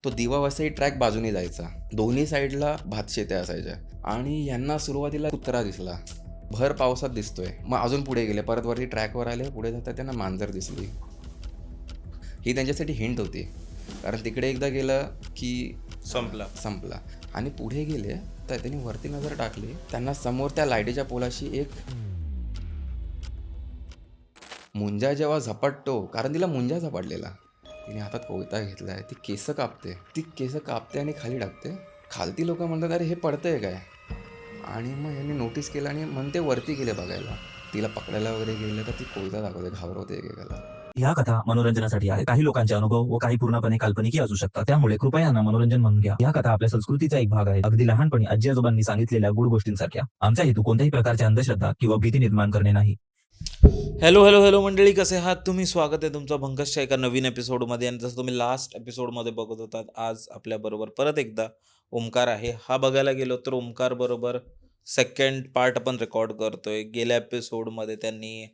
तो दिवा वसई ट्रॅक बाजूने जायचा. दोन्ही साईडला भातशेत्या असायच्या आणि यांना सुरुवातीला कुत्रा दिसला. भर पावसात दिसतोय. मग अजून पुढे गेले. परत वरती ट्रॅकवर आले. पुढे जाता त्यांना मांजर दिसली. ही त्यांच्यासाठी हिंट होती. कारण तिकडे एकदा गेलं की संपला. आणि पुढे गेले तर त्यांनी वरती नजर टाकली. त्यांना समोर त्या लाईटीच्या पोलाशी एक मुंजा जेव्हा झपाटतो, कारण तिला मुंजा झपाटलेला. तिने हातात कोयता घेतलाय. ती केस कापते आणि खाली टाकते. खालती लोक म्हणतात, अरे हे पडतंय काय? आणि मग यांनी नोटीस केलं आणि म्हणते वरती गेले बघायला. तिला पकडायला वगैरे गेलं तर ती कोयता दाखवते, घाबरवते एकेकाला. ह्या कथा मनोरंजनासाठी आहेत. काही लोकांचे अनुभव व काही पूर्णपणे काल्पनिकही असू शकतात. त्यामुळे कृपया यांना मनोरंजन म्हणून घ्या. या कथा आपल्या संस्कृतीचा एक भाग आहे. अगदी लहानपणी आजी आजोबांनी सांगितलेल्या गूढ गोष्टींसारख्या. आमचा हेतू कोणत्याही प्रकारची अंधश्रद्धा किंवा भीती निर्माण करणे नाही. हॅलो हॅलो हॅलो मंडळी, कसे आहात तुम्ही? स्वागत आहे तुमचं भंकसच्या एका नवीन एपिसोडमध्ये. आणि जसं तुम्ही लास्ट एपिसोडमध्ये बघत होतात, आज आपल्याबरोबर परत एकदा ओमकार आहे. हा बघायला गेलो तर ओमकार बरोबर सेकंड पार्ट आपण रेकॉर्ड करतोय. गेल्या एपिसोडमध्ये त्यांनी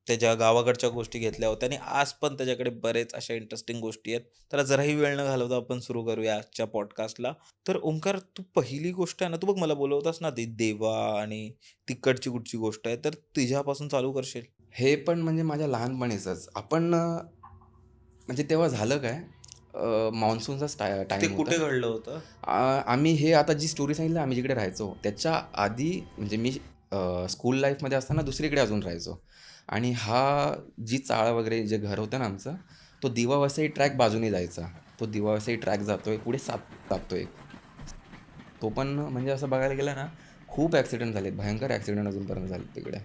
त्याच्या गावाकडच्या गोष्टी घेतल्या होत्या आणि आज पण त्याच्याकडे बरेच अशा इंटरेस्टिंग गोष्टी आहेत. तर जराही वेळ न घालवता आपण सुरू करूया आजच्या पॉडकास्टला. तर ओमकार, तू पहिली गोष्ट आहे ना, तू बघ मला बोलवतास ना, ती देवा आणि तिकडची कुठची गोष्ट आहे, तर तुझ्यापासून चालू करशील? हे पण म्हणजे माझ्या लहानपणीचंच. आपण म्हणजे तेव्हा झालं काय, मान्सूनचा ते टाईम कुठे होता. घडलं होतं? आम्ही हे आता जी स्टोरी सांगितली, आम्ही जिकडे राहायचो त्याच्या आधी म्हणजे मी स्कूल लाईफमध्ये असताना दुसरीकडे अजून राहायचो. आणि हा जी चाळ वगैरे जे घर होतं ना आमचं, तो दिवा वसई ट्रॅक बाजूने जायचा. तो दिवा वसई ट्रॅक जातोय पुढे सात लागतोय. तो पण म्हणजे असं बघायला गेलं ना, खूप ॲक्सिडेंट झालेत, भयंकर ॲक्सिडेंट अजूनपर्यंत झाले तिकडे.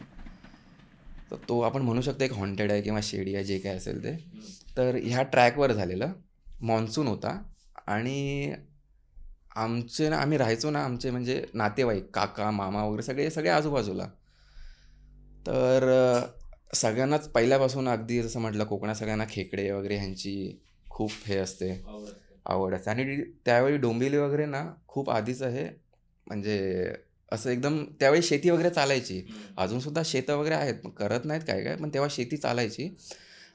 तर तो आपण म्हणू शकतो एक हॉन्टेड आहे किंवा शेडी आहे, जे काय असेल ते. तर ह्या ट्रॅकवर झालेलं. मान्सून होता आणि आम्ही राहायचो ना, आमचे म्हणजे नातेवाईक, काका, मामा वगैरे सगळे सगळे आजूबाजूला. तर सगळ्यांनाच पहिल्यापासून अगदी जसं म्हटलं, कोकणात सगळ्यांना खेकडे वगैरे ह्यांची खूप हे असते, आवड असते. आणि त्यावेळी डोंबिवली वगैरे ना खूप आधीचं हे, म्हणजे असं एकदम त्यावेळी शेती वगैरे चालायची. अजूनसुद्धा शेतं वगैरे आहेत, पण करत नाहीत काय काय, पण तेव्हा शेती चालायची.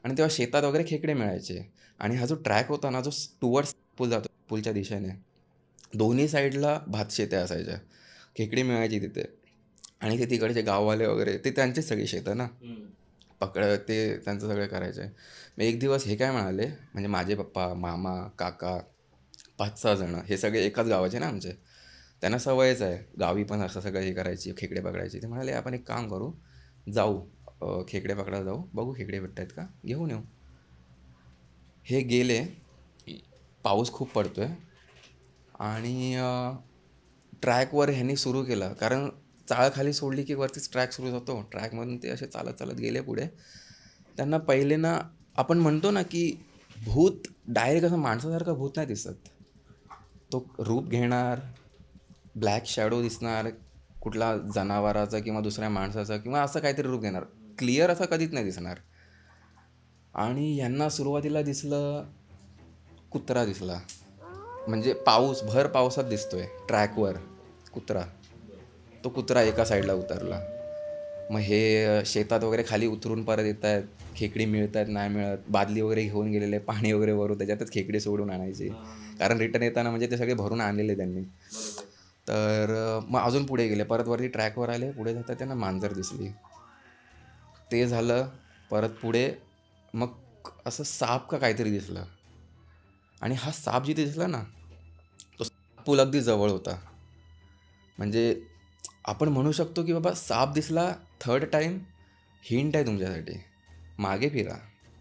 आणि तेव्हा शेतात वगैरे खेकडे मिळायचे. आणि हा जो ट्रॅक होता ना, जो टुवर्ड्स पूल जातो, पूलच्या दिशेने दोन्ही साईडला भातशेत्या असायच्या. खेकडी मिळायची तिथे. आणि ते तिकडचे गाववाले वगैरे ते त्यांचेच सगळी शेतं ना, ते त्यांचं सगळं करायचे. मग एक दिवस हे काय म्हणाले, म्हणजे माझे पप्पा, मामा, काका, 5-6 जणं हे सगळे एकाच गावाचे ना आमचे. त्यांना सवयच आहे गावी पण असं सगळं हे करायची, खेकडे पकडायची. ते म्हणाले, आपण एक काम करू, जाऊ खेकडे पकडायला जाऊ, बघू खेकडे भेटत आहेत का, घेऊन येऊ. हे गेले. पाऊस खूप पडतोय आणि ट्रॅकवर ह्यांनी सुरू केलं, कारण चाळ खाली सोडली की वरतीच ट्रॅक सुरू होतो. ट्रॅकमधून ते असे चालत चालत गेले पुढे. त्यांना पहिले ना, आपण म्हणतो ना की भूत डायरेक्ट असं माणसासारखं भूत नाही दिसत. तो रूप घेणार, ब्लॅक शॅडो दिसणार, कुठला जनावराचा किंवा दुसऱ्या माणसाचा किंवा असं काहीतरी रूप घेणार. क्लिअर असं कधीच नाही दिसणार. आणि यांना सुरुवातीला दिसलं, कुत्रा दिसला. म्हणजे भर पावसात दिसतोय ट्रॅकवर कुत्रा. तो कुत्रा एका साईडला उतरला. मग हे शेतात वगैरे खाली उतरून परत येत आहेत, खेकडी मिळत आहेत नाही मिळत, बादली वगैरे घेऊन गेलेले, पाणी वगैरे भरून त्याच्यातच खेकडी सोडून आणायची. कारण रिटर्न येताना म्हणजे ते सगळे भरून आणलेले त्यांनी. तर मग अजून पुढे गेले, परत वरती ट्रॅकवर आले. पुढे जातात त्यांना मांजर दिसली. ते झालं. परत पुढे मग असं साप का काहीतरी दिसलं. आणि हा साप जिथे दिसला ना, तो पूल अगदी जवळ होता. म्हणजे आपण म्हणू शकतो की बाबा, साप दिसला थर्ड टाईम, हिंट आहे तुमच्यासाठी. मागे फिरा.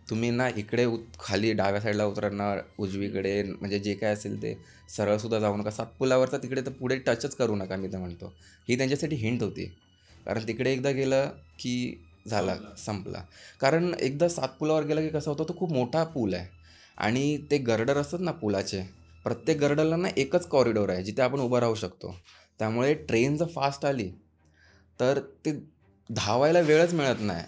तुम्ही ना इकडे खाली डाव्या साईडला उतरणार, उजवीकडे म्हणजे जे काय असेल ते सरळसुद्धा जाऊ नका. सातपुलावरचा तिकडे तर पुढे टचच करू नका, मी तर म्हणतो. ही त्यांच्यासाठी हिंट होती. कारण तिकडे एकदा गेलं की संपला. कारण एकदा सातपुलावर गेलं की कसं होतं, तो खूप मोठा पूल आहे. आणि ते गर्डर असतात ना पुलाचे, प्रत्येक गर्डरला ना एकच कॉरिडॉर आहे जिथे आपण उभं राहू शकतो. त्यामुळे ट्रेन जर फास्ट आली तर ते धावायला वेळच मिळत नाही.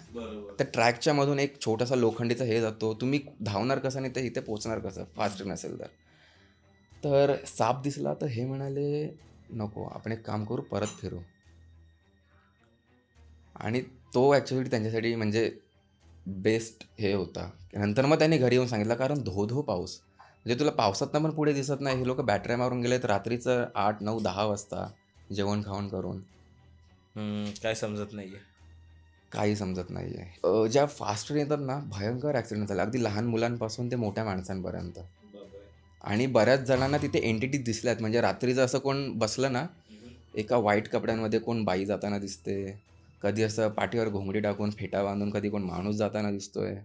त्या ट्रॅकच्या मधून एक छोटासा लोखंडीचा हे जातो. तुम्ही धावणार कसं आणि ते इथे पोचणार कसं, फास्ट नसेल तर. तर साप दिसला तर हे म्हणाले, नको, आपण एक काम करू, परत फिरू. आणि तो ॲक्च्युअली त्यांच्यासाठी म्हणजे बेस्ट हे होता. नंतर मग त्यांनी घरी येऊन सांगितलं, कारण धो-धो पाऊस. म्हणजे तुला पावसातनं पण पुढे दिसत नाही. हे लोकं बॅटऱ्या मारून गेलेत रात्रीचं 8, 9, 10 वाजता जेवण खावण करून. काय समजत नाहीये. काही समजत नाहीये. ज्या फास्ट ट्रेन येतात ना, भयंकर ॲक्सिडेंट झाले. अगदी लहान मुलांपासून ते मोठ्या माणसांपर्यंत. आणि बऱ्याच जणांना तिथे एंटिटीज दिसल्यात. म्हणजे रात्रीचं असं कोण बसलं ना, एका व्हाईट कपड्यांमध्ये कोण बाई जाताना दिसते. कधी असं पाठीवर घोंगडी टाकून, फेटा बांधून कधी कोण माणूस जाताना दिसतोय.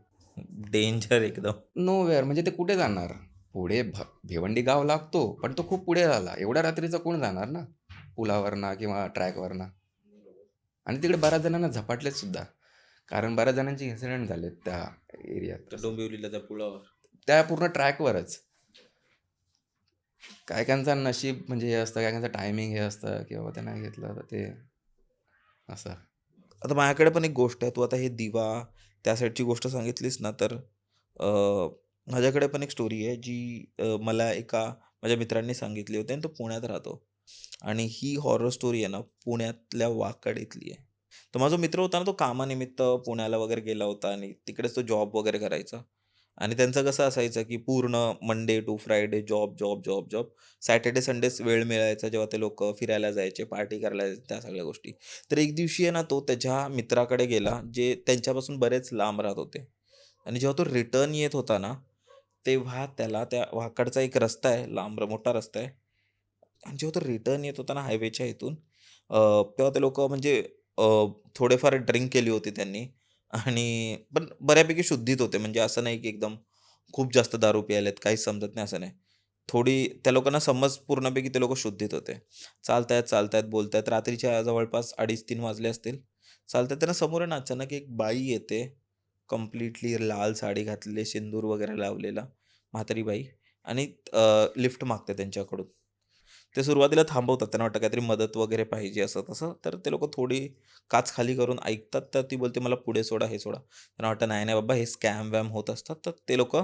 डेंजर एकदम. नोवेअर म्हणजे ते कुठे जाणार? पुढे भिवंडी गाव लागतो, पण तो खूप पुढे झाला. एवढ्या रात्रीचं कोण जाणार ना, पुलावरनं किंवा ट्रॅकवरनं. आणि तिकडे बऱ्याच जणांना झपाटलेत सुद्धा. कारण बऱ्याच जणांचे इन्सिडेंट झालेत त्या एरियात. तर डोंबिवलीला त्या पुलावर. त्या पूर्ण ट्रॅकवरच. काही काहींचं नशीब म्हणजे हे असतं, काही काहींचं टायमिंग हे असतं की बाबा ते नाही घेतलं तर ते असं. आता माझ्याकडे पण एक गोष्ट आहे. तू आता हे दिवा त्या साईडची गोष्ट सांगितलीस ना, तर माझ्याकडे पण एक स्टोरी आहे जी मला एका माझ्या मित्रांनी सांगितली होती आणि तो पुण्यात राहतो. आणि ही हॉरर स्टोरी आहे ना, पुण्यातल्या वाकड इथली आहे. तर माझा मित्र होता ना, तो कामानिमित्त पुण्याला वगैरे गेला होता आणि तिकडेच तो जॉब वगैरे करायचा. आणि त्यांचं कसं असायचं की पूर्ण Monday to Friday job, job, job, job. Saturday संडेच वेळ मिळायचा जेव्हा ते लोकं फिरायला जायचे, पार्टी करायला जायचे, त्या सगळ्या गोष्टी. तर एक दिवशी आहे ना, तो त्याच्या मित्राकडे गेला, जे त्यांच्यापासून बरेच लांब राहत होते. आणि जेव्हा तो रिटर्न येत होता ना, तेव्हा त्याला त्या वाकडचा एक रस्ता आहे, लांब मोठा रस्ता आहे. आणि जेव्हा तो रिटर्न येत होता ना हायवेच्या इथून, तेव्हा ते लोकं म्हणजे अ, थोडेफार ड्रिंक केली होती त्यांनी आणि पण बऱ्यापैकी शुद्धीत होते. म्हणजे असं नाही की एकदम खूप जास्त दारू प्यायलेत, काहीच समजत नाही असं नाही. थोडी त्या लोकांना समज पूर्णपैकी ते लोकं शुद्धीत होते. चालतायत, चालतायत, बोलतायत. रात्रीच्या जवळपास 2:30-3 वाजले असतील. चालतायत त्यांना समोरून अचानक एक बाई येते. कंप्लीटली लाल साडी घातलेली, सिंदूर वगैरे लावलेला, म्हातारी बाई आणि लिफ्ट मागते त्यांच्याकडून. ते सुरुवातीला थांबवतात. त्यांना वाटतं काहीतरी मदत वगैरे पाहिजे असं तसं. तर ते लोकं थोडी काच खाली करून ऐकतात. तर ती बोलते, "मला पुढे सोडा, हे सोडा." त्यांना वाटतं, "नाही, नाही बाबा, हे स्कॅम-वॅम होत असतात." तर ते लोकं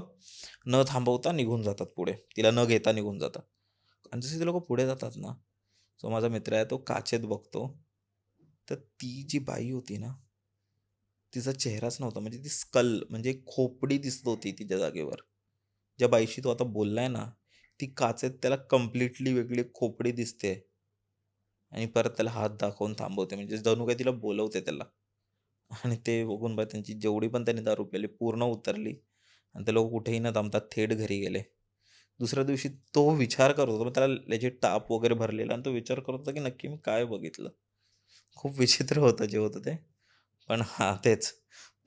न थांबवता निघून जातात पुढे. तिला न घेता निघून जातात. आणि जसे ते लोकं पुढे जातात ना, जो माझा मित्र आहे तो काचेत बघतो. तर ती जी बाई होती ना, तिचा चेहराच नव्हता. म्हणजे ती स्कल म्हणजे खोपडी दिसत होती तिच्या जागेवर. ज्या बाईशी तो आता बोललाय ना, ती काचेत त्याला कंप्लीटली वेगळी खोपडी दिसते आणि परत त्याला हात दाखवून थांबवते. म्हणजे जणू काही तिला बोलवते त्याला. आणि ते बघून बघ त्यांची जेवढी पण त्यांनी दारू प्यायली पूर्ण उतरली आणि ते लोकं कुठेही न थांबता थेट घरी गेले. दुसऱ्या दिवशी तो विचार करत होता. मग त्याला लेजिट ताप वगैरे भरलेला आणि तो विचार करत होता, की नक्की मी काय बघितलं? खूप विचित्र होतं जे होतं ते. पण हां, तेच.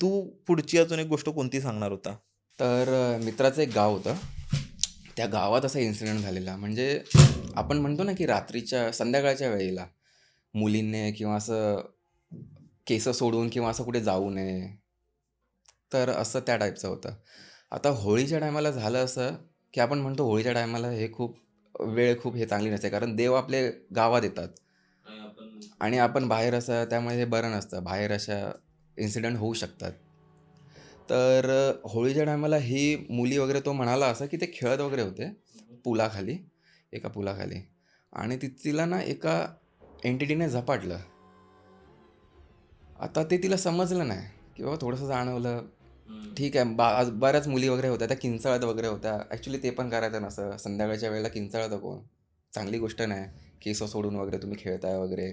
तू पुढची अजून एक गोष्ट कोणती सांगणार होता? तर मित्राचं एक गाव होतं. त्या गावात असा इन्सिडेंट झालेला. म्हणजे आपण म्हणतो ना, की रात्रीच्या संध्याकाळच्या वेळेला मुलींनी किंवा असं केसं सोडून किंवा असं कुठे जाऊ नये. तर असं त्या टाईपचं होतं. आता होळीच्या टायमाला झालं असं, की आपण म्हणतो होळीच्या टायमाला हे खूप वेळ खूप हे चांगली नसते. कारण देव आपले गावात येतात आणि आपण बाहेर असं त्यामुळे हे बरं नसतं. बाहेर अशा इन्सिडेंट होऊ शकतात. तर होळीच्या टायमाला ही मुली वगैरे तो म्हणाला असं, की ते खेळत वगैरे होते पुलाखाली, एका पुलाखाली आणि तिला ना एका एंटिटीने झपाटलं. आता ते तिला समजलं नाही, की बाबा थोडंसं जाणवलं. ठीक आहे. बऱ्याच मुली वगैरे होत्या, त्या किंचाळत वगैरे होत्या. ॲक्च्युली ते पण करायचं नसतं. संध्याकाळच्या वेळेला किंचाळतं कोण? चांगली गोष्ट नाही. केस सोडून वगैरे तुम्ही खेळताय वगैरे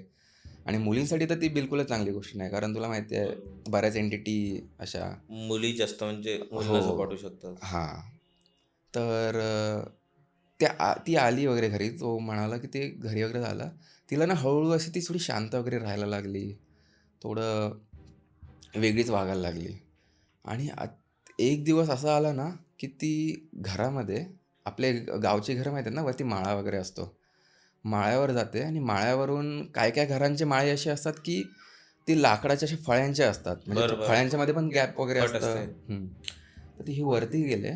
आणि मुलींसाठी तर ती बिलकुलच चांगली गोष्ट नाही. कारण तुला माहिती आहे बऱ्याच एंटिटी अशा मुली जास्त म्हणजे मुलींना हो. झपाटू शकतात. हां. तर ती आली वगैरे घरी. तो म्हणाला, की ते घरी वगैरे झालं. तिला ना हळू अशी ती थोडी शांत वगैरे राहायला लागली. थोडं वेगळीच वागायला लागली. आणि एक दिवस असा आला ना, की ती घरामध्ये आपले गावची घरं माहिती आहेत ना, वरती माळा वगैरे असतो. माळ्यावर जाते आणि माळ्यावरून काही-काही घरांचे माळे असे असतात, की ती लाकडाच्या अशा फळ्यांचे असतात. म्हणजे बरं, बरं. फळ्यांच्यामध्ये पण गॅप वगैरे फट असतं. असते. तर ती ही वरती गेले,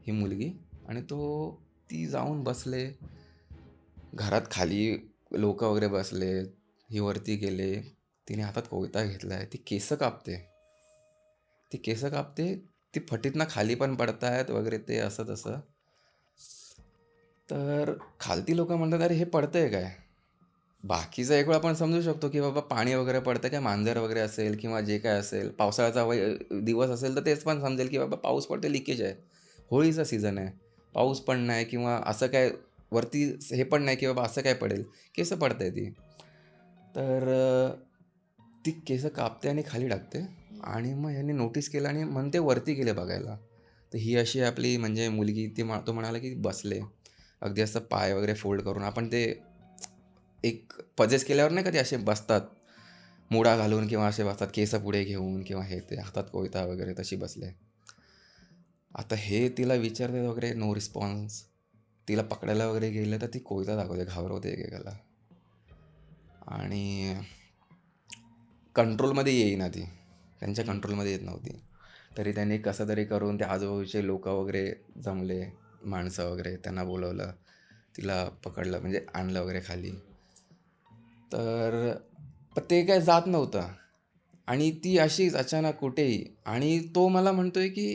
ही मुलगी आणि ती जाऊन बसले. घरात खाली लोकं वगैरे बसले. ही वरती गेले. तिने हातात कोयता घेतलाय. ती केसं कापते. ती केसं कापते. ती फटीतनं खाली पण पडतायत वगैरे ते असं तसं. तर खालती लोकं म्हणतात, "अरे हे पडतंय काय?" बाकीचा एक वेळ आपण समजू शकतो, की बाबा पाणी वगैरे पडतं काय मांजर वगैरे असेल किंवा जे काय असेल. पावसाळ्याचा दिवस असेल तर तेच पण समजेल, की बाबा पाऊस पडतोय लीकेज आहे. होळीचा सीझन आहे. पाऊस पण नाही किंवा असं काय वरती हे पण नाही की बाबा असं काय पडेल, केस पडताय ती. तर ती केस कापते आणि खाली टाकते आणि मग ह्यांनी नोटीस केलं आणि म्हणते वरती गेले बघायला. तर ही अशी आपली म्हणजे मुलगी तो म्हणाला की बसले. अगदी असं पाय वगैरे फोल्ड करून आपण ते एक पजेस केल्यावर नाही का ते असे बसतात, मुडा घालून किंवा असे बसतात केस पुढे घेऊन किंवा हे ते हातात कोयता वगैरे तशी बसले. आता हे तिला विचारते वगैरे नो रिस्पॉन्स. तिला पकडायला वगैरे गेलं तर ती कोयता दाखवते, घाबरवते एकेकाला आणि कंट्रोलमध्ये येईना ती. त्यांच्या कंट्रोलमध्ये येत नव्हती. तरी त्यांनी कसं तरी करून ते आजूबाजूचे लोकं वगैरे जमले, माणसं वगैरे त्यांना बोलवलं. तिला पकडलं म्हणजे आणलं वगैरे खाली. तर पण ते काय जात नव्हतं आणि ती अशीच अचानक कुठेही आणि तो मला म्हणतोय की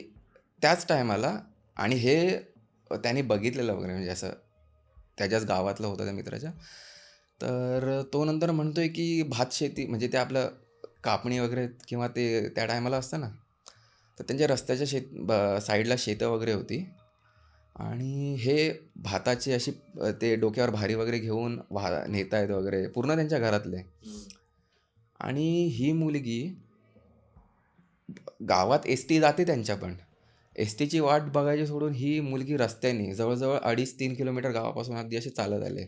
त्याच टायमाला आणि हे त्याने बघितलेलं वगैरे म्हणजे असं त्याच्याच गावातलं होतं त्या मित्राच्या. तर तो नंतर म्हणतोय की भातशेती म्हणजे ते आपलं कापणी वगैरे किंवा ते त्या टायमाला असतं ना, तर त्यांच्या रस्त्याच्या साईडला शेतं वगैरे होती आणि हे भाताची अशी ते डोक्यावर भारी वगैरे घेऊन नेतायत वगैरे पूर्ण त्यांच्या घरातले. आणि ही मुलगी गावात एस टी जाते त्यांच्या पण. एस टीची वाट बघायची सोडून ही मुलगी रस्त्याने जवळ-जवळ 2.5-3 किलोमीटर गावापासून अगदी अशी चालत आले.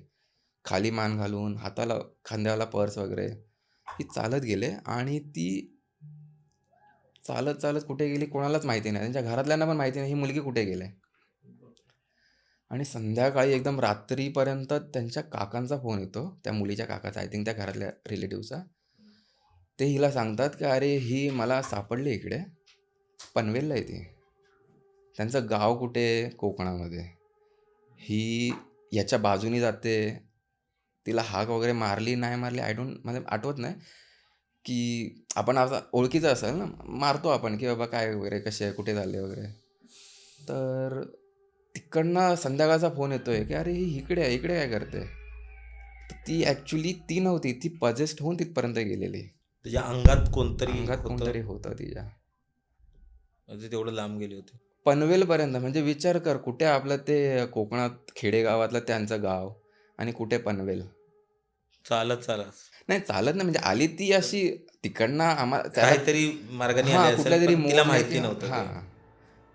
खाली मान घालून, हाताला खांद्याला पर्स वगैरे. ही चालत गेले आणि ती चालत कुठे गेली कोणालाच माहिती नाही. त्यांच्या घरातल्यांना पण माहिती नाही ही मुलगी कुठे गेली. आणि संध्याकाळी एकदम रात्रीपर्यंत त्यांच्या काकांचा फोन येतो. त्या मुलीच्या काकाचा आय थिंक त्या घरातल्या रिलेटिव्हचा. ते हिला सांगतात की "अरे ही मला सापडली इकडे. पनवेलला आहे ती." त्यांचं गाव कुठे? कोकणामध्ये. ही याच्या बाजूनी जाते. तिला हाक वगैरे मारली, नाही मारली मला आठवत नाही, की आपण आता ओळखीचं असेल ना, मारतो आपण की बाबा काय वगैरे, कसे आहे, कुठे चालले वगैरे. तर तिकडनं संध्याकाळचा फोन येतोय की "अरे ही इकडे आहे, इकडे काय करते?" तर ती ॲक्चुअली ती नव्हती. ती पजेस्ट होऊन तिथपर्यंत गेलेली. त्याच्या अंगात कोणतरी अंगात होतं कोणतरी होतं तिच्या. म्हणजे तेवढं लांब गेले होते. पनवेलपर्यंत म्हणजे विचार कर कुठे आपलं ते कोकणात खेडेगावातलं त्यांचं गाव आणि कुठे पनवेल. चालत चालत नाही चालत नाही म्हणजे आली ती अशी तिकडनं त्याला काहीतरी मार्गाने आले असेल कुठल्यातरी पण तिला मोडने माहिती नव्हतं हां, काही.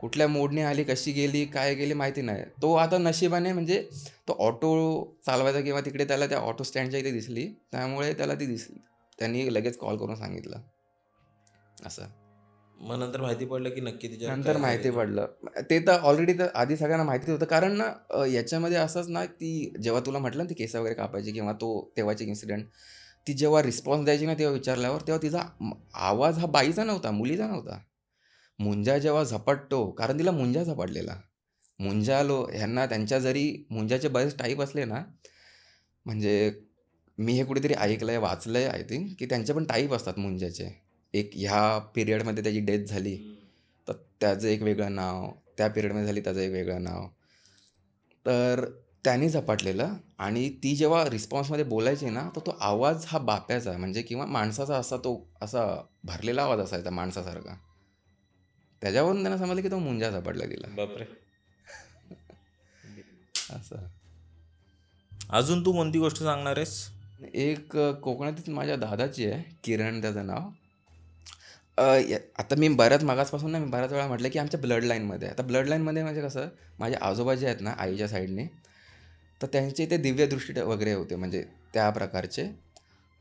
कुठल्या मोडने आली, कशी गेली, काय गेली माहिती नाही. तो आता नशिबाने म्हणजे तो ऑटो चालवायचा किंवा तिकडे त्याला त्या ऑटो स्टँडच्या इथे दिसली. त्यामुळे त्याला ती दिसली. त्यांनी लगेच कॉल करून सांगितलं. असं. मग नंतर माहिती पडलं की नक्की तिच्यावर नंतर काय माहिती झालेलं. पडलं. ते तर ऑलरेडी तर आधी सगळ्यांना माहिती होतं. कारण ना याच्यामध्ये असंच ना, की जेव्हा तुला म्हटलं ना, ती केस वगैरे कापायची किंवा तो तेव्हाची इन्सिडेंट. ती जेव्हा रिस्पॉन्स द्यायची ना, तेव्हा विचारल्यावर, तेव्हा तिचा आवाज हा बाईचा नव्हता, मुलीचा नव्हता. मुंजा जेव्हा झपाटतो, कारण तिला मुंजा झपाटलेला. ह्यांना त्यांच्या जरी मुंजाचे बरेच टाईप असले ना, म्हणजे मी हे कुठेतरी ऐकलंय, वाचलंय आय थिंक, की त्यांचे पण टाईप असतात मुंजाचे. एक ह्या पिरियडमध्ये त्याची डेथ झाली, तर त्याचं एक वेगळं नाव, त्या पिरियडमध्ये झाली त्याचं एक वेगळं नाव. तर त्याने झपाटलेलं आणि ती जेव्हा रिस्पॉन्समध्ये बोलायची ना, तर तो आवाज हा बाप्याचा म्हणजे किंवा माणसाचा असा तो असा भरलेला आवाज असायचा माणसासारखा. त्याच्यावरून त्यांना समजलं की तो मुंजा झपाटला तिला. बापरे. असं. अजून तू कोणती गोष्ट सांगणार आहेस? एक कोकणातच माझ्या दादाची आहे, किरण त्याचं नाव. आता मी मागासपासून ना मी बऱ्याच वेळा म्हटलं की आमच्या ब्लड लाईनमध्ये आहे. आता ब्लड लाईनमध्ये म्हणजे कसं, माझे आजोबा जे आहेत ना आईच्या साईडने, तर त्यांचे इथे दिव्यदृष्टी वगैरे होते म्हणजे त्या प्रकारचे.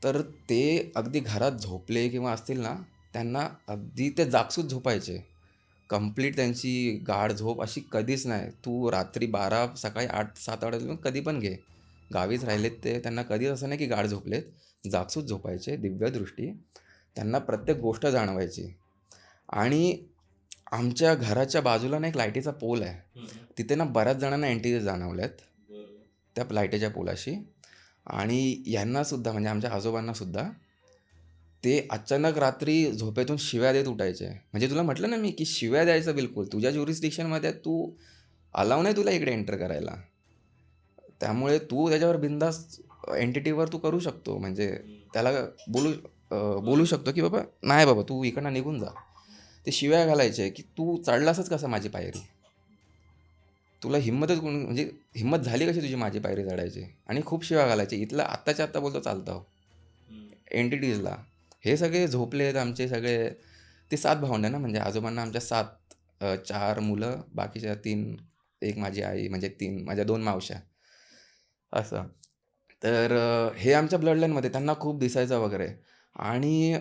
तर ते अगदी घरात झोपले किंवा असतील ना, त्यांना अगदी ते जागसूत झोपायचे. कंप्लीट त्यांची गाढ झोप अशी कधीच नाही. तू रात्री 12 सकाळी 8-7 वाजता कधी पण घे. गावीच राहिलेत ते. त्यांना कधीच असं नाही की गाढ झोपलेत. जागसूत झोपायचे, दिव्यदृष्टी. त्यांना प्रत्येक गोष्ट जाणवायची. आणि आमच्या घराच्या बाजूला ना एक लाईटीचा पोल आहे. तिथे ना बऱ्याच जणांना एंटिटीज जाणवल्यात त्या लाईटीच्या पोलाशी. आणि यांनासुद्धा म्हणजे आमच्या आजोबांनासुद्धा ते अचानक रात्री झोपेतून शिव्या देत उठायचे. म्हणजे तुला म्हटलं ना मी, की शिव्या द्यायचं बिलकुल. तुझ्या ज्युरिस्डिक्शनमध्ये तू अलाऊ नाही तुला इकडे एंटर करायला. त्यामुळे तू त्याच्यावर बिनधास्त एंटिटीवर तू करू शकतो. म्हणजे त्याला बोलू शकतो, की बाबा नाही बाबा तू इकडनं निघून जा. ते शिव्या घालायचे, की तू चढलासच कसा माझी पायरी? तुला हिंमतच कोण म्हणजे हिंमत झाली कशी तुझी माझी पायरी चढायची? आणि खूप शिव्या घालायचे. इथलं आत्ताच्या आत्ता बोलतो चालतं हो. एंटिटीजला. हे सगळे झोपलेत आमचे सगळे. ते 7 भावंडं ना, म्हणजे आजोबांना आमच्या 7 4 मुलं, बाकीच्या 3, 1 माझी आई, म्हणजे 3 माझ्या 2 मावश्या असं. तर हे आमच्या ब्लड लाईनमध्ये त्यांना खूप दिसायचं वगैरे. आणि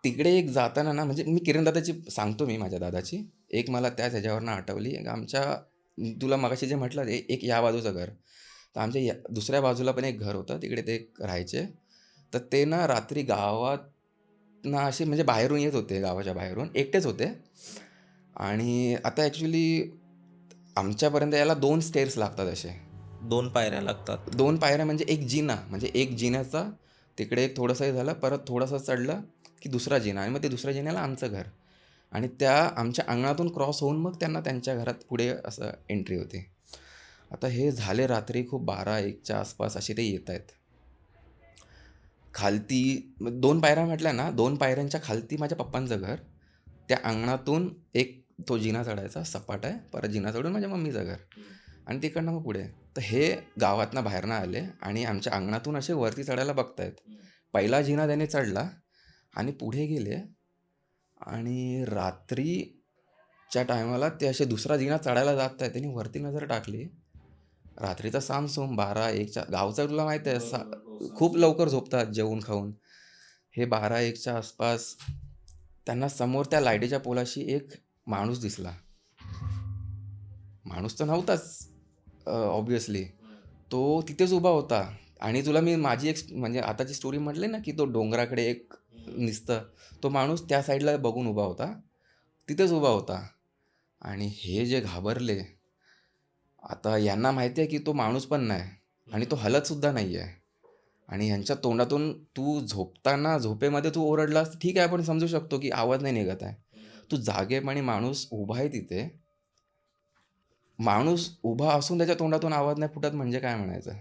तिकडे एक जाताना ना, म्हणजे मी किरण दादाची सांगतो मी माझ्या दादाची. एक मला त्याच ह्याच्यावरनं आठवली. एक आमच्या तुला मगाशी जे म्हटलं ते एक या बाजूचं घर. तर आमच्या या दुसऱ्या बाजूला पण एक घर होतं. तिकडे ते राहायचे. तर ते ना रात्री गावातनं असे म्हणजे बाहेरून येत होते, गावाच्या बाहेरून. एकटेच होते. आणि आता ॲक्चुअली आमच्यापर्यंत यायला 2 स्टेअर्स लागतात असे. 2 पायऱ्या लागतात. 2 पायऱ्या म्हणजे एक जिना, म्हणजे एक जिन्याचा तिकडे एक थोडंसं हे झालं, परत थोडंसं चढलं की दुसरा जिना आणि मग ते दुसऱ्या जिन्याला आमचं घर. आणि त्या आमच्या अंगणातून क्रॉस होऊन मग त्यांना त्यांच्या घरात पुढे असं एंट्री होती. आता हे झाले रात्री खूप 12-1च्या आसपास असे ते येत आहेत. खालती 2 पायऱ्या म्हटल्या ना, 2 पायऱ्यांच्या खालती माझ्या पप्पांचं घर. त्या अंगणातून एक तो जिना चढायचा, सपाट आहे. परत जिना चढून माझ्या मम्मीचं घर. आणि तिकडनं मग पुढे. तर हे गावातनं बाहेरनं आले आणि आमच्या अंगणातून असे वरती चढायला बघतायत. पहिला जिना त्याने चढला आणि पुढे गेले आणि रात्रीच्या टायमाला ते असे दुसरा जिना चढायला जात आहेत. त्यांनी वरती नजर टाकली. रात्रीचा सामसूम 12-1च्या गावचं तुला माहिती आहे, खूप लवकर झोपतात जेवून खाऊन. हे 12-1च्या आसपास त्यांना समोर त्या लाईटीच्या पोलाशी एक माणूस दिसला. माणूस तर नव्हताच ऑब्व्हियसली. तो तिथेच उभा होता. आणि तुला मी माझी एक म्हणजे आताची स्टोरी म्हटली ना, की तो डोंगराकडे एक नुसतं तो माणूस त्या साईडला बघून उभा होता. तिथेच उभा होता. आणि हे जे घाबरले. आता यांना माहिती आहे की तो माणूस पण नाही आणि तो हलतसुद्धा नाही आहे. आणि ह्यांच्या तोंडातून तू झोपताना झोपेमध्ये तू ओरडलास ठीक आहे, आपण समजू शकतो की आवाज नाही निघत आहे. तू जागेपणी माणूस उभा आहे तिथे. माणूस उभा असून त्याच्या तोंडातून आवाज नाही फुटत म्हणजे काय म्हणायचं?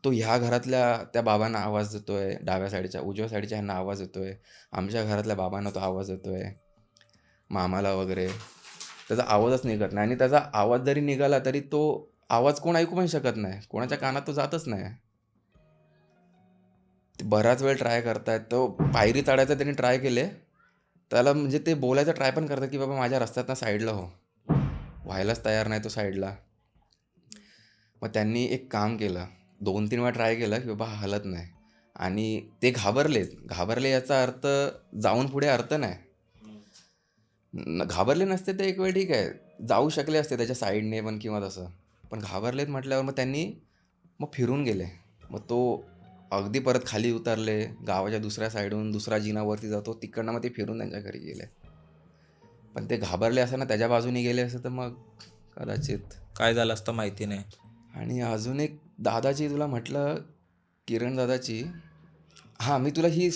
तो ह्या घरातल्या त्या बाबांना आवाज देतोय, डाव्या साईडच्या, उजव्या साईडच्या ह्यांना आवाज येतोय. आमच्या घरातल्या बाबांना तो आवाज येतोय, मामाला वगैरे. त्याचा आवाजच निघत नाही आणि त्याचा आवाज जरी निघाला तरी तो आवाज कोण ऐकू पण शकत नाही. कोणाच्या कानात तो जातच नाही. ते बराच वेळ ट्राय करतायत. तो पायरी चढायचा त्यांनी ट्राय केले. त्याला म्हणजे ते बोलायचा ट्राय पण करतात, की बाबा माझ्या रस्त्यातनं साईडला हो. व्हायलाच तयार नाही तो साईडला. मग त्यांनी एक काम केलं. 2-3 वेळा ट्राय केलं, की बाबा हा हलत नाही. आणि ते घाबरलेत. घाबरले याचा अर्थ जाऊन पुढे अर्थ नाही. घाबरले नसते तर एक वेळ ठीक आहे. जाऊ शकले असते त्याच्या साईडने पण किंवा तसं. पण घाबरलेत म्हटल्यावर मग त्यांनी फिरून गेले. मग तो अगदी परत खाली उतरले. गावाच्या दुसऱ्या साईडहून दुसरा जिना वरती जातो. तिकडनं मग ते फिरून त्यांच्या घरी गेले. पण ते घाबरले असताना त्याच्या बाजूने गेले असते तर मग कदाचित. काय झालं असतं माहिती नाही. आणि अजून एक दादाची तुला म्हटलं, किरण दादाची. हां, मी तुला ही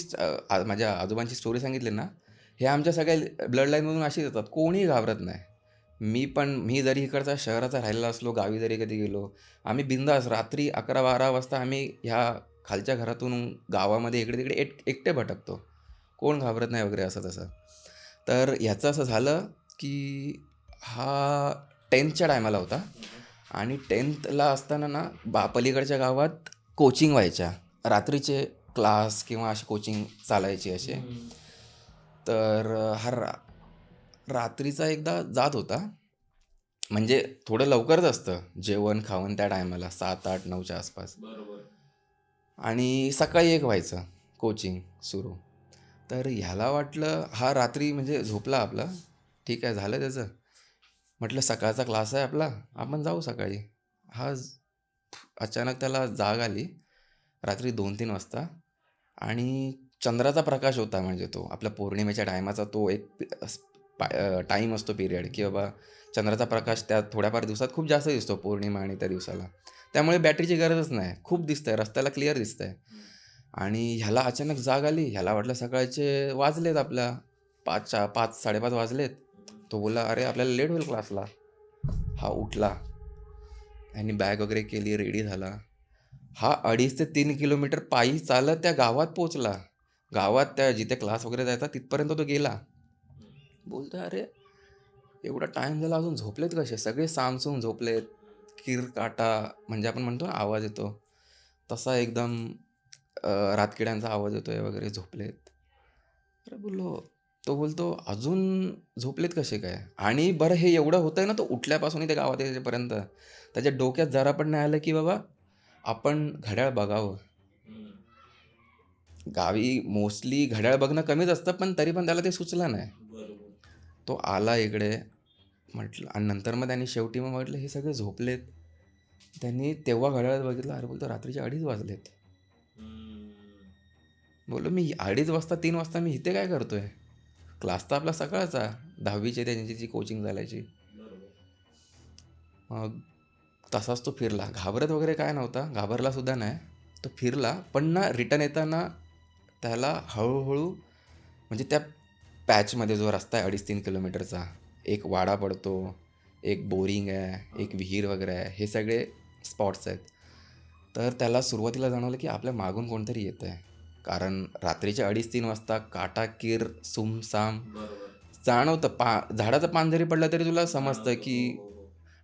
माझ्या आजोबांची स्टोरी सांगितली ना, हे आमच्या सगळ्या ब्लड लाईनमधून अशीच येतात. कोणीही घाबरत नाही. मी जरी इकडचा शहराचा राहिलेला असलो, गावी जरी कधी गेलो, आम्ही बिंदास रात्री 11-12 वाजता आम्ही ह्या खालच्या घरातून गावामध्ये इकडे-तिकडे एकटे भटकतो. कोण घाबरत नाही वगैरे असं तसं. तर ह्याचं असं झालं, की हा 10thच्या टायमाला होता. आणि 10thला असताना ना पलीकडच्या गावात कोचिंग व्हायच्या. रात्रीचे क्लास किंवा अशी कोचिंग चालायची असे. तर हा रात्रीचा एकदा जात होता. म्हणजे थोडं लवकरच असतं जेवण खावण त्या टायमाला 7-8-9च्या आसपास. आणि सकाळी 1 व्हायचं कोचिंग सुरू. तर ह्याला वाटलं हा रात्री म्हणजे झोपला आपला. ठीक आहे झालं त्याचं. म्हटलं सकाळचा क्लास आहे आपला, आपण जाऊ सकाळी. हा अचानक त्याला जाग आली रात्री 2-3 वाजता. आणि चंद्राचा प्रकाश होता, म्हणजे तो आपल्या पौर्णिमेच्या टायमाचा तो एक टाईम असतो पिरियड, की बाबा चंद्राचा प्रकाश त्या थोड्याफार दिवसात खूप जास्त दिसतो पौर्णिमा आणि त्या दिवसाला. त्यामुळे बॅटरीची गरजच नाही. खूप दिसतंय, रस्त्याला क्लिअर दिसतंय. आणि ह्याला अचानक जाग आली. ह्याला वाटलं सकाळचे वाजलेत आपल्या 5-5:30 वाजलेत. तो बोलला, "अरे आपल्याला लेट होईल क्लासला." हा उठला. ह्यानी बॅग वगैरे केली, रेडी झाला. हा 2.5 ते 3 किलोमीटर पायी चालत त्या गावात पोहोचला. गावात त्या जिथे क्लास वगैरे जायचा तिथपर्यंत तो गेला. बोलतोय, "अरे एवढा टाईम झाला अजून झोपलेत कसे? सगळे सामसूम झोपलेत. किरकाटा म्हणजे आपण म्हणतो ना आवाज येतो, तसा एकदम रातकिड्यांचा आवाज येतोय वगैरे झोपलेत. अरे बोललो तो बोलतो, "अजून झोपलेत कसे काय?" आणि बरं हे एवढं होतंय ना, तो उठल्यापासून ते गावात येईपर्यंत त्याच्या डोक्यात जरा पण नाही आलं, की बाबा आपण घड्याळ बघावं. गावी मोस्टली घड्याळ बघणं कमीच असतं, पण तरी पण त्याला ते सुचलं नाही. तो आला इकडे म्हटलं आणि नंतर मग त्यांनी शेवटी मग म्हटलं, "हे सगळे झोपलेत." त्यांनी तेव्हा घड्याळात बघितलं, अरे बोलतो रात्रीचे 2:30 वाजलेत. बोललो, "मी 2:30 वाजता 3 वाजता मी इथे काय करतोय? क्लास तर आपला सकाळचा 10वीची त्यांची जी कोचिंग चालायची." मग तसाच तो फिरला. घाबरत वगैरे काय नव्हता, घाबरला सुद्धा नाही. तो फिरला, पण ना रिटर्न येताना त्याला हळू म्हणजे त्या पॅचमध्ये जो रस्ता आहे 2.5-3 किलोमीटरचा, एक वाडा पडतो, एक बोरिंग आहे, एक विहीर वगैरे आहे, हे सगळे स्पॉट्स आहेत. तर त्याला सुरुवातीला जाणवलं, की आपल्या मागून कोणतरी येतंय. कारण रात्रीच्या 2:30-3 वाजता काटाकीर, सुमसाम जाणवतं. झाडाचं पान जरी पडलं तरी तुला समजतं, की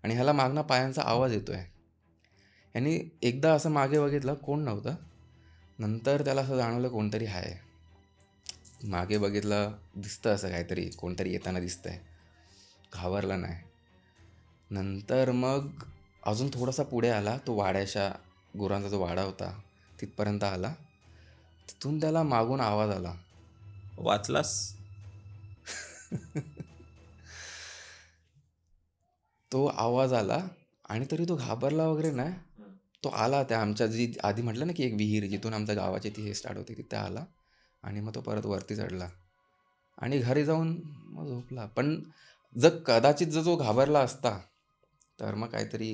आणि ह्याला मागनं पायांचा आवाज येतोय. ह्यानी एकदा असं मागे बघितलं, कोण नव्हतं. नंतर त्याला असं जाणवलं कोणतरी आहे. मागे बघितलं, दिसतं असं काहीतरी, कोणतरी येताना दिसतंय. घाबरला नाही. नंतर मग अजून थोडासा पुढे आला. तो वाड्याच्या गुरांचा जो वाडा होता, तिथपर्यंत आला. तिथून त्याला मागून आवाज आला. वाचलास? तो आवाज आला आणि तरी तो घाबरला वगैरे नाही. तो आला त्या आमच्या जी आधी म्हटलं ना, की एक विहीर जिथून आमच्या गावाची ती हे स्टार्ट होती, तिथे आला आणि मग तो परत वरती चढला आणि घरी जाऊन मग झोपला. पण कदाचित जर जो घाबरला असता, तर मग काहीतरी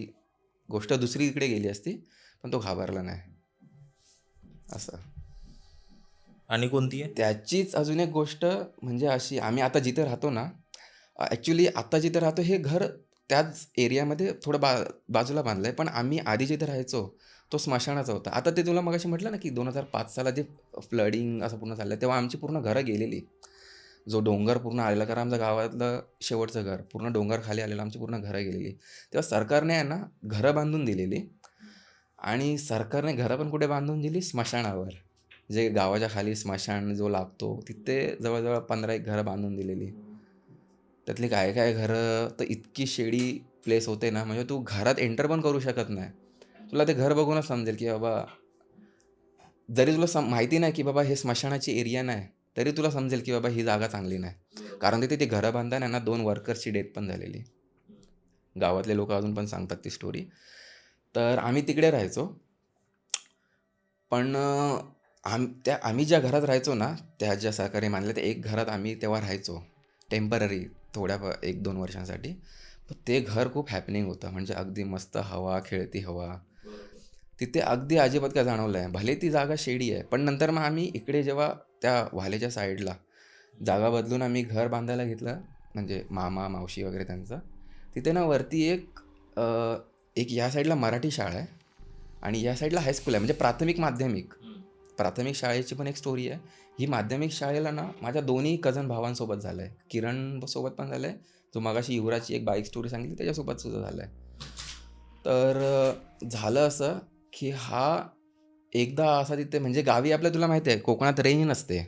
गोष्ट दुसरीकडे गेली असती, पण तो घाबरला नाही. असं. आणि कोणती आहे? त्याचीच अजून एक गोष्ट म्हणजे अशी, आम्ही आता जिथे राहतो ना, ॲक्च्युली आता जिथे राहतो हे घर त्याच एरियामध्ये थोडं बाजूला बांधलं आहे. पण आम्ही आधी जिथे राहायचो, तो स्मशानाचा होता. आता ते तुला मगाशी म्हटलं ना, की 2005 सालात जे फ्लडिंग असं पूर्ण झालं, तेव्हा आमची पूर्ण घरं गेलेली. जो डोंगर पूर्ण आलेला, कारण आमच्या गावातलं शेवटचं घर, पूर्ण डोंगर खाली आलेलं, आमची पूर्ण घरं गेलेली. तेव्हा सरकारने आहे ना, घरं बांधून दिलेली आणि सरकारने घरं पण कुठे बांधून दिली? स्मशानावर. जे गावाच्या खाली स्मशान जो लागतो, तिथे जवळ-जवळ 15 एक घरं बांधून दिलेली. त्यातली काय घरं तर इतकी शेडी प्लेस होते ना, म्हणजे तू घरात एंटर पण करू शकत नाही. तुला ते घर बघूनच समजेल, की बाबा जरी तुला माहिती नाही, की बाबा हे स्मशानाची एरिया नाही, तरी तुला समजेल, की बाबा ही जागा चांगली नाही. कारण तिथे ते घरं बांधताना ना 2 वर्कर्सची डेथ पण झालेली. गावातले लोकं अजून पण सांगतात ती स्टोरी. तर आम्ही तिकडे राहायचो. पण आम्ही ज्या घरात राहायचो ना, त्या ज्या सहकारी मानल्या त्या एक घरात आम्ही तेव्हा राहायचो. टेम्पररी थोड्या 1-2 वर्षांसाठी. पण ते घर खूप हॅपनिंग होतं. म्हणजे अगदी मस्त हवा, खेळती हवा. तिथे अगदी अजिबात काय जाणवलं नाही. भले ती जागा शेडी आहे. पण नंतर मग आम्ही इकडे जेव्हा त्या वालेच्या साईडला जागा बदलून आम्ही घर बांधायला घेतलं, म्हणजे मामा, मावशी वगैरे त्यांचं. तिथे ना वरती एक या साईडला मराठी शाळा आहे आणि या साईडला हायस्कूल आहे, म्हणजे प्राथमिक, माध्यमिक. प्राथमिक शाळेची पण एक स्टोरी आहे. ही माध्यमिक शाळेला ना माझ्या दोन्ही कझन भावांसोबत झालं आहे. किरणसोबत पण झालं आहे, जो मगाशी युवराजची एक बाईक स्टोरी सांगितली त्याच्यासोबत सुद्धा झालं आहे. तर झालं असं, की हा एकदा असा तिथे, म्हणजे गावी आपल्या तुला माहिती आहे कोकणात रेंज नसते.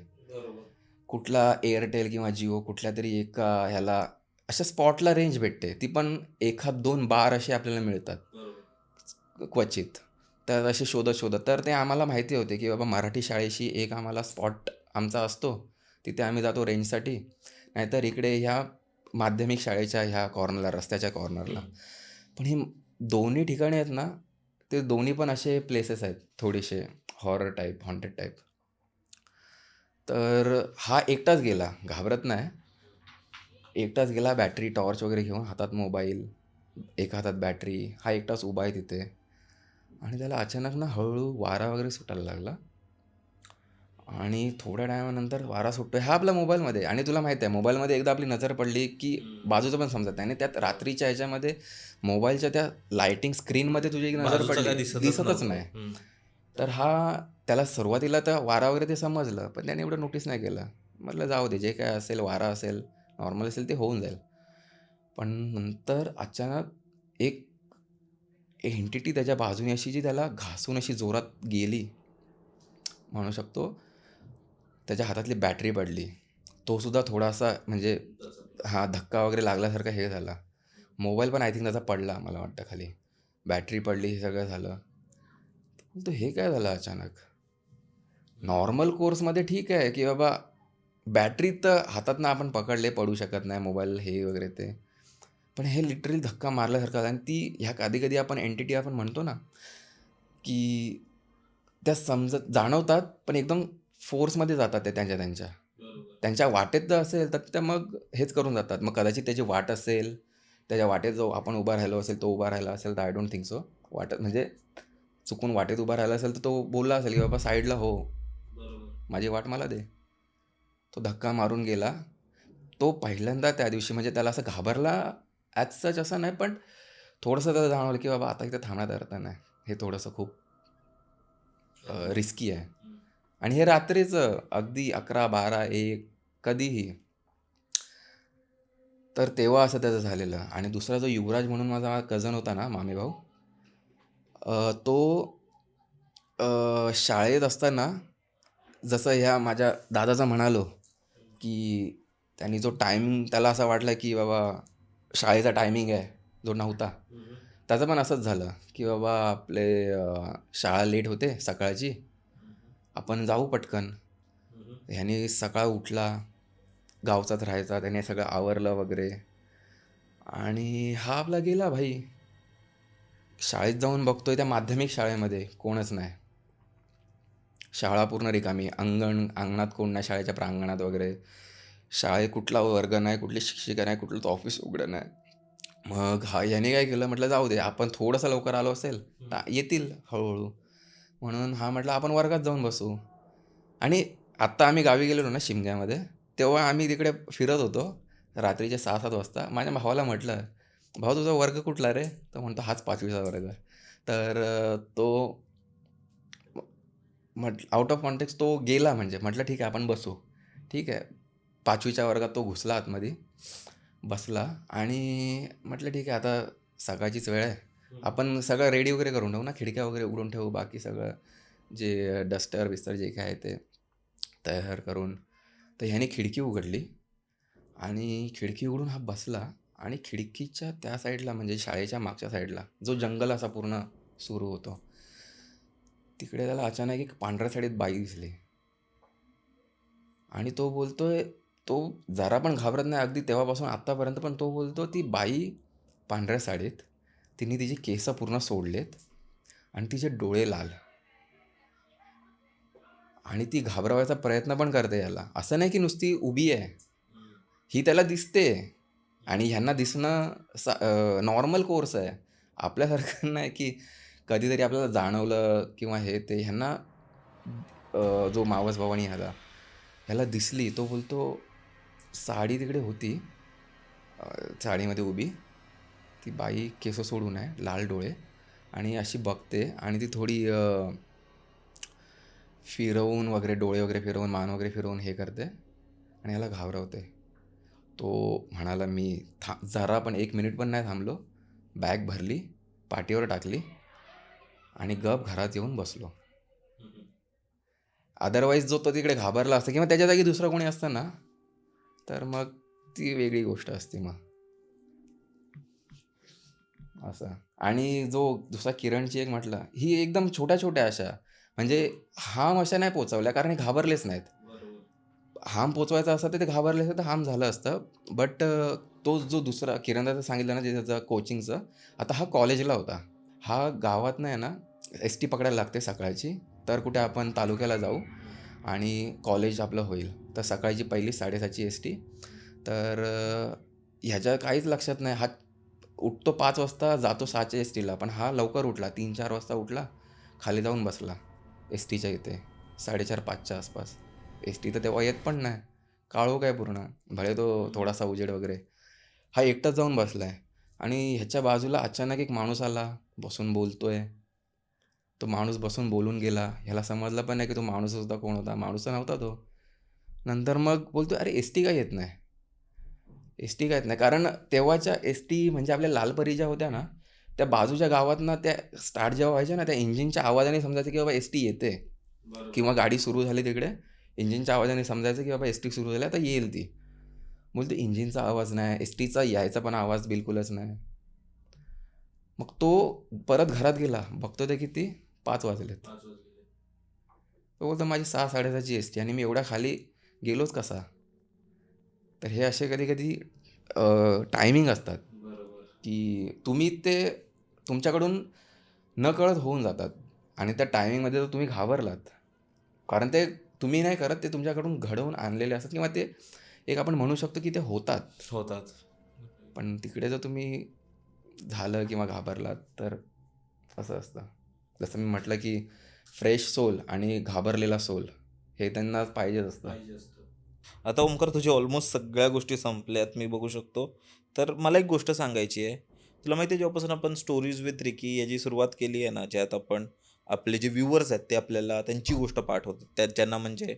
कुठला एअरटेल किंवा जिओ कुठल्यातरी एका ह्याला अशा स्पॉटला रेंज भेटते. ती पण 1-2 बार असे आपल्याला मिळतात क्वचित. तर असे शोधत तर ते आम्हाला माहिती होते, की बाबा मराठी शाळेशी एक आम्हाला स्पॉट आमचा असतो. तिथे आम्ही जातो रेंजसाठी. नाहीतर इकडे ह्या माध्यमिक शाळेच्या ह्या कॉर्नरला, रस्त्याच्या कॉर्नरला. पण हे दोन्ही ठिकाणी आहेत ना, ते दोन्ही पण असे प्लेसेस आहेत थोडेसे हॉरर टाईप, हॉन्टेड टाईप. तर हा एकटाच गेला, घाबरत नाही. एकटाच गेला, बॅटरी, टॉर्च वगैरे घेऊन, हातात मोबाईल, एका हातात बॅटरी. हा एकटाच उभा आहे तिथे आणि त्याला अचानक ना हळूहळू वारा वगैरे सुटायला लागला आणि थोड्या टायमानंतर वारा सुटतोय. हा आपल्या मोबाईलमध्ये आणि तुला माहिती आहे मोबाईलमध्ये एकदा आपली नजर पडली, की बाजूचं पण समजत नाही आणि त्यात रात्रीच्या ह्याच्यामध्ये मोबाईलच्या त्या लाईटिंग स्क्रीनमध्ये तुझी एक नजर बाजूचं काय पडली, दिसतच नव्हतं. नाही. तर त्याला सुरुवातीला तर वारा वगैरे ते समजलं, पण त्याने एवढं नोटीस नाही केलं. म्हटलं जाऊ दे, जे काय असेल वारा असेल, नॉर्मल असेल ते होऊन जाईल. पण नंतर अचानक एक एंटिटी त्याच्या बाजूने अशी जी त्याला घासून अशी जोरात गेली, म्हणू शकतो. त्याच्या हातातली बॅटरी पडली. तो सुद्धा थोडासा म्हणजे धक्का वगैरे लागल्यासारखा हे झाला. मोबाईल पण आय थिंक त्याचा पडला मला वाटतं खाली. बॅटरी पडली, हे सगळं झालं. बोलतो हे काय झालं अचानक? नॉर्मल कोर्समध्ये ठीक आहे, की बाबा बॅटरी तर हातातनं आपण पकडले, पडू शकत नाही मोबाईल हे वगैरे ते. पण हे लिटरली धक्का मारल्यासारखं झालं आणि ती ह्या कधी-कधी आपण एंटिटी आपण म्हणतो ना, की त्या जाणवतात, पण एकदम फोर्समध्ये जातात ते त्यांच्या. त्यांच्या वाटेत जर असेल, तर त्या मग हेच करून जातात. मग कदाचित त्याची वाट असेल, त्याच्या वाटेत जो आपण उभा राहिलो असेल, तो उभा राहिला असेल, तर आय डोंट थिंक सो. वाटेत म्हणजे चुकून वाटेत उभा राहिला असेल, तर तो बोलला असेल, की "बाबा साईडला हो, माझी वाट मला दे." तो धक्का मारून गेला. तो पहिल्यांदा त्या दिवशी म्हणजे त्याला असं घाबरला ॲज सच असं नाही, पण थोडंसं त्याला जाणवलं, की बाबा आता इथं थांबण्यात अर्थ नाही. हे थोडंसं खूप रिस्की आहे. आणि हे रात्रीचं अगदी 11, 12, 1 कधीही. तर तेव्हा असं त्याचं झालेलं. आणि दुसरा जो युवराज म्हणून माझा कझन होता ना, मामेभाऊ, तो शाळेत असताना जसं ह्या माझ्या दादाचं म्हणालो, की त्यांनी जो टायमिंग त्याला असा वाटला, की बाबा शाळेचा टायमिंग आहे, जो नव्हता. त्याचं पण असंच झालं, की बाबा आपले शाळा लेट होते सकाळची, आपण जाऊ पटकन. ह्यानी सकाळ उठला, गावचाच राहायचा, त्याने सगळं आवरलं वगैरे आणि हा आपला गेला भाई. शाळेत जाऊन बघतोय त्या माध्यमिक शाळेमध्ये कोणच नाही. शाळा पूर्ण रिकामी. अंगणात कोण नाही, शाळेच्या प्रांगणात वगैरे. शाळेत कुठला वर्ग नाही, कुठली शिक्षिका नाही, कुठलंच ऑफिस उघडं नाही. मग याने काय केलं, म्हटलं जाऊ दे, आपण थोडंसं लवकर आलो असेल तर येतील हळूहळू. म्हणून हा म्हटलं आपण वर्गात जाऊन बसू. आणि आत्ता आम्ही गावी गेलेलो ना शिमग्यामध्ये, तेव्हा आम्ही तिकडे फिरत होतो रात्रीचे 6-7 वाजता. माझ्या भावाला म्हटलं, "भाऊ तुझा वर्ग कुठला रे?" तर म्हणतो, "हाच 5वीचा वर्ग." तर तो आउट ऑफ कॉन्टेक्स्ट तो गेला म्हणजे. म्हटलं ठीक आहे आपण बसू. ठीक आहे. 5वीच्या वर्गात तो घुसला आतमध्ये, बसला आणि म्हटलं ठीक आहे आता सकाळचीच वेळ आहे. आपण सगळं रेडी वगैरे करून ठेवू ना, खिडक्या वगैरे उघडून ठेवू, बाकी सगळं जे डस्टर-बिस्टर जे काय आहे ते तयार करून. तर ह्याने खिडकी उघडली आणि खिडकी उघडून हा बसला आणि खिडकीच्या त्या साईडला म्हणजे शाळेच्या मागच्या साईडला जो जंगल असा पूर्ण सुरू होतो, तिकडे त्याला अचानक एक पांढऱ्या साडीत बाई दिसली. आणि तो बोलतोय, तो जरा पण घाबरत नाही अगदी तेव्हापासून आत्तापर्यंत. पण तो बोलतो ती बाई पांढऱ्या साडीत, तिने तिची केस पूर्ण सोडलेत आणि तिचे डोळे लाल आणि ती घाबरवायचा प्रयत्न पण करते याला. असं नाही की नुसती उभी आहे, ही त्याला दिसते. आणि ह्यांना दिसणं नॉर्मल कोर्स आहे. आपल्यासारखं नाही की कधीतरी आपल्याला जाणवलं किंवा हे ते. ह्यांना जो मावस भाऊ आणि ह्याला दिसली. तो बोलतो साडी तिकडे होती, साडीमध्ये उभी. ती बाई केस सोडून आहे, लाल डोळे आणि अशी बघते आणि ती थोडी फिरवून वगैरे, डोळे वगैरे फिरवून, मान वगैरे फिरवून हे करते आणि ह्याला घाबरवते. तो म्हणाला मी जरा पण 1 मिनिट पण नाही थांबलो. बॅग भरली, पाठीवर टाकली आणि गप घरात येऊन बसलो. अदरवाईज जो तो तिकडे घाबरला असता किंवा त्याच्या जागी दुसरं कोणी असतं ना, तर मग ती वेगळी गोष्ट असते मग. असं. आणि जो दुसरा किरणची एक म्हटलं, ही एकदम छोट्या-छोट्या अशा म्हणजे हार्म अशा नाही पोहोचवल्या कारण हे घाबरलेच नाहीत. हार्म पोहोचवायचा असतं तर ते घाबरले असते तर हार्म झालं असतं. बट तो जो दुसरा किरणदाचं सांगितलं ना, जे त्याचं कोचिंगचं, आता हा कॉलेजला होता. हा गावातनं आहे ना, एस-टी पकडायला लागते सकाळची. तर कुठे आपण तालुक्याला जाऊ आणि कॉलेज आपलं होईल. तर सकाळची पहिली 7:30ची एस-टी. तर ह्याच्या काहीच लक्षात नाही. हा उठतो 5 वाजता, जातो 6च्या एस-टीला. पण हा लवकर उठला, 3-4 वाजता उठला, खाली जाऊन बसला एस-टीच्या इथे 4:30-5च्या आसपास. एस-टी तर तेव्हा येत पण नाही. काळोख आहे पूर्ण. भले तो थोडासा उजेड वगैरे. हा एकटाच जाऊन बसलाय आणि ह्याच्या बाजूला अचानक एक माणूस आला, बसून बोलतोय. तो माणूस बसून बोलून गेला. ह्याला समजलं पण नाही की तो माणूस सुद्धा कोण होता. माणूस तर नव्हता तो. नंतर मग बोलतोय, "अरे एस-टी का येत नाही?" एस टी काहीच नाही. कारण तेव्हाच्या एस टी म्हणजे आपल्या लालपरी ज्या होत्या ना, त्या बाजूच्या गावातनं त्या स्टार्ट जेव्हा व्हायच्या ना, त्या इंजिनच्या आवाजाने समजायचं की बाबा एस टी येते किंवा गाडी सुरू झाली तिकडे. इंजिनच्या आवाजाने समजायचं की बाबा एस टी सुरू झाली, आता येईल ती. बोलते इंजिनचा आवाज नाही, एस टीचा यायचा पण आवाज बिलकुलच नाही. मग तो परत घरात गेला, बघतो ते किती 5 वाजलेत. तो बोलतो माझी 6:30ची एस टी आणि मी एवढ्या खाली गेलोच कसा. तर हे असे कधी कधी टायमिंग असतात की तुम्ही ते तुमच्याकडून नकळत होऊन जातात आणि त्या टायमिंगमध्ये जर तुम्ही घाबरलात, कारण ते तुम्ही नाही करत, ते तुमच्याकडून घडवून आणलेले असतात किंवा ते एक आपण म्हणू शकतो की ते होतात. पण तिकडे जर तुम्ही झालं किंवा घाबरलात तर असं असतं. जसं मी म्हटलं की फ्रेश सोल आणि घाबरलेला सोल हे त्यांना पाहिजेच असतं. आता ओमकार तुझ्या ऑलमोस्ट सगळ्या गोष्टी संपल्यात मी बघू शकतो. तर मला एक गोष्ट सांगायची आहे. तुला माहिती आहे जेव्हापासून आपण स्टोरीज विथ रिकी याची सुरुवात केली आहे ना, ज्यात आपण आपले जे व्ह्यूअर्स आहेत ते आपल्याला त्यांची गोष्ट पाठवतात. त्या ज्यांना म्हणजे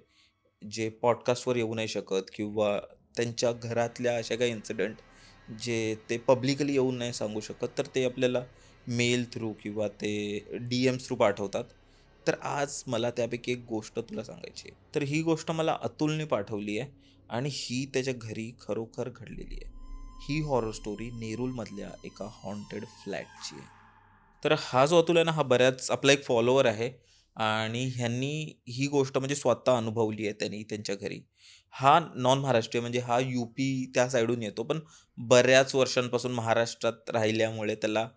जे पॉडकास्टवर येऊ नाही शकत किंवा त्यांच्या घरातल्या अशा काही इन्सिडेंट जे ते पब्लिकली येऊन नाही सांगू शकत, तर ते आपल्याला मेल थ्रू किंवा ते डी-एम्स थ्रू पाठवतात. तर आज मला त्यापैकी एक गोष्ट तुला सांगायची आहे. तर ही गोष्ट मला अतुलने पाठवली आहे आणि ही त्याच्या घरी खरोखर घडलेली आहे. ही हॉरर स्टोरी नेरूलमधल्या एका हॉन्टेड फ्लॅटची आहे. तर हा जो अतुल आहे ना, हा बऱ्याच आपला एक फॉलोवर आहे आणि ह्यांनी ही गोष्ट म्हणजे स्वतः अनुभवली आहे त्यांनी त्यांच्या घरी. हा नॉन महाराष्ट्रीय म्हणजे हा यूपी त्या साईडून येतो, पण बऱ्याच वर्षांपासून महाराष्ट्रात राहिल्यामुळे त्याला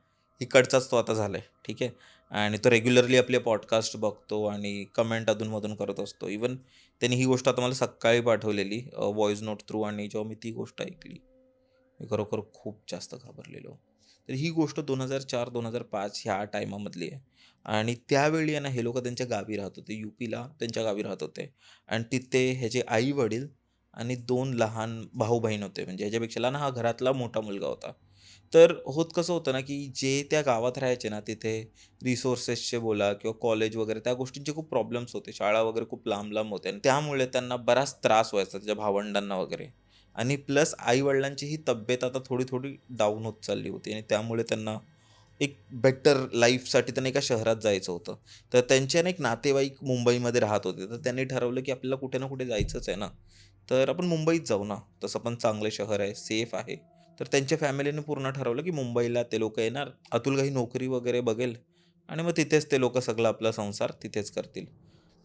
इकडचाच तो आता झाला आहे, ठीक आहे. आणि तो रेग्युलरली आपले पॉडकास्ट बघतो आणि कमेंट अधूनमधून करत असतो. इवन त्यांनी ही गोष्ट आता मला सकाळी पाठवलेली व्हॉईस नोट थ्रू आणि जेव्हा मी ती गोष्ट ऐकली, मी खरोखर खूप जास्त घाबरलेलो. तर ही गोष्ट 2004-2005 ह्या टायमामधली आहे आणि त्यावेळी आहे ना, हे लोकं त्यांच्या गावी राहत होते. यूपीला त्यांच्या गावी राहत होते आणि तिथे ह्याचे आई-वडील आणि 2 लहान भाऊ-बहीण होते. म्हणजे ह्याच्यापेक्षा लहान हा घरातला मोठा मुलगा होता. तर होत कसं होतं ना, की जे त्या गावात राहायचे ना, तिथे रिसोर्सेसचे बोला किंवा कॉलेज वगैरे त्या गोष्टींचे खूप प्रॉब्लेम्स होते. शाळा वगैरे खूप लांब-लांब होत्या आणि त्यामुळे त्यांना बराच त्रास व्हायचा त्याच्या भावंडांना वगैरे. आणि प्लस आई-वडिलांची ही तब्येत आता थोडी-थोडी डाऊन होत चालली होती आणि त्यामुळे त्यांना एक बेटर लाईफसाठी त्यांना एका शहरात जायचं होतं. तर त्यांचे ना एक नातेवाईक मुंबईमध्ये राहत होते. तर त्यांनी ठरवलं, की आपल्याला कुठे ना कुठे जायचंच आहे ना, तर आपण मुंबईत जाऊ ना. तसं पण चांगलं शहर आहे, सेफ आहे. तर त्यांच्या फॅमिलीने पूर्ण ठरवलं, की मुंबईला ते लोकं येणार. अतुल काही नोकरी वगैरे बघेल आणि मग तिथेच ते लोकं सगळा आपला संसार तिथेच करतील.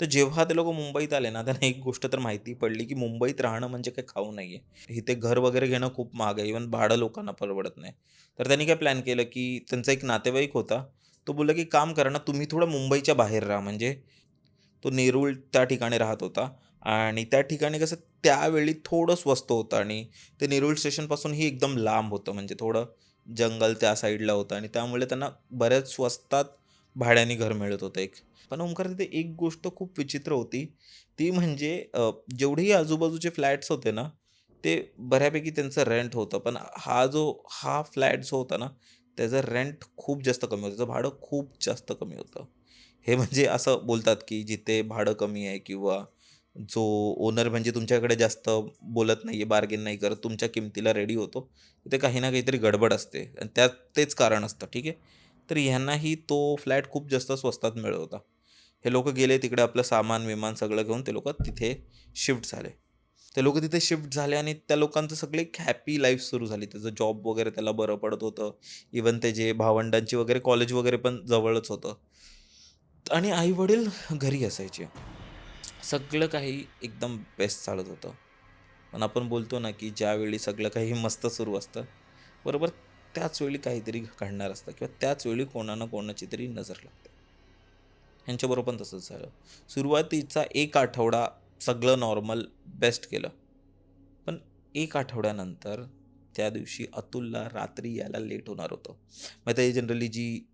तर जेव्हा ते लोकं मुंबईत आले ना, त्यांना एक गोष्ट तर माहिती पडली, की मुंबईत राहणं म्हणजे काही खाऊ नाही आहे. इथे घर वगैरे घेणं खूप महाग आहे. इव्हन भाडं लोकांना परवडत नाही. तर त्यांनी काय प्लॅन केलं, की त्यांचा एक नातेवाईक होता. तो बोलला, की काम करा ना, तुम्ही थोडं मुंबईच्या बाहेर राहा. म्हणजे तो नेरूळ त्या ठिकाणी राहत होता आणि त्या ठिकाणी कसं त्यावेळी थोडं स्वस्त होतं आणि ते नेरूळ स्टेशनपासूनही एकदम लांब होतं. म्हणजे थोडं जंगल त्या साईडला होतं आणि त्यामुळे त्यांना बऱ्याच स्वस्तात भाड्याने घर मिळत होतं एक. पण ओंकार तिथे एक गोष्ट खूप विचित्र होती. ती म्हणजे जेवढेही आजूबाजूचे फ्लॅट्स होते ना, ते बऱ्यापैकी त्यांचं रेंट होतं. पण हा फ्लॅट जो होता ना, त्याचं रेंट खूप जास्त कमी होतं. त्याचं भाडं खूप जास्त कमी होतं. हे म्हणजे असं बोलतात, की जिथे भाडं कमी आहे किंवा जो ओनर म्हणजे तुमच्याकडे जास्त बोलत नाहीये, बार्गेन नाही करत, तुमच्या किमतीला रेडी होतो. तिथे काही ना काहीतरी गडबड असते आणि त्यात तेच कारण असतं, ठीक आहे. तर ह्यांनाही तो फ्लॅट खूप जास्त स्वस्तात मिळत होता. हे लोकं गेले तिकडे आपलं सामान-विमान सगळं घेऊन ते लोकं तिथे शिफ्ट झाले. ते लोकं तिथे शिफ्ट झाले आणि त्या लोकांचं सगळं एक हॅपी लाईफ सुरू झाली. त्याचं जॉब वगैरे त्याला बरं पडत होतं. इव्हन त्याचे भावंडांची वगैरे कॉलेज वगैरे पण जवळच होतं. आणि आई-वडील घरी असायचे. सगळं काही एकदम बेस्ट चालत होतं. पण आपण बोलतो ना, की ज्यावेळी सगळं काही मस्त सुरू असतं, बरोबर त्याच वेळी काहीतरी घडणार असतं किंवा त्याच वेळी कोणा ना कोणाची तरी नजर लागते. ह्यांच्याबरोबर पण तसंच झालं. सुरुवातीचा 1 आठवडा सगळं नॉर्मल बेस्ट गेलं. पण 1 आठवड्यानंतर त्या दिवशी अतुलला रात्री यायला लेट होणार होतं. मग त्याची जनरली जी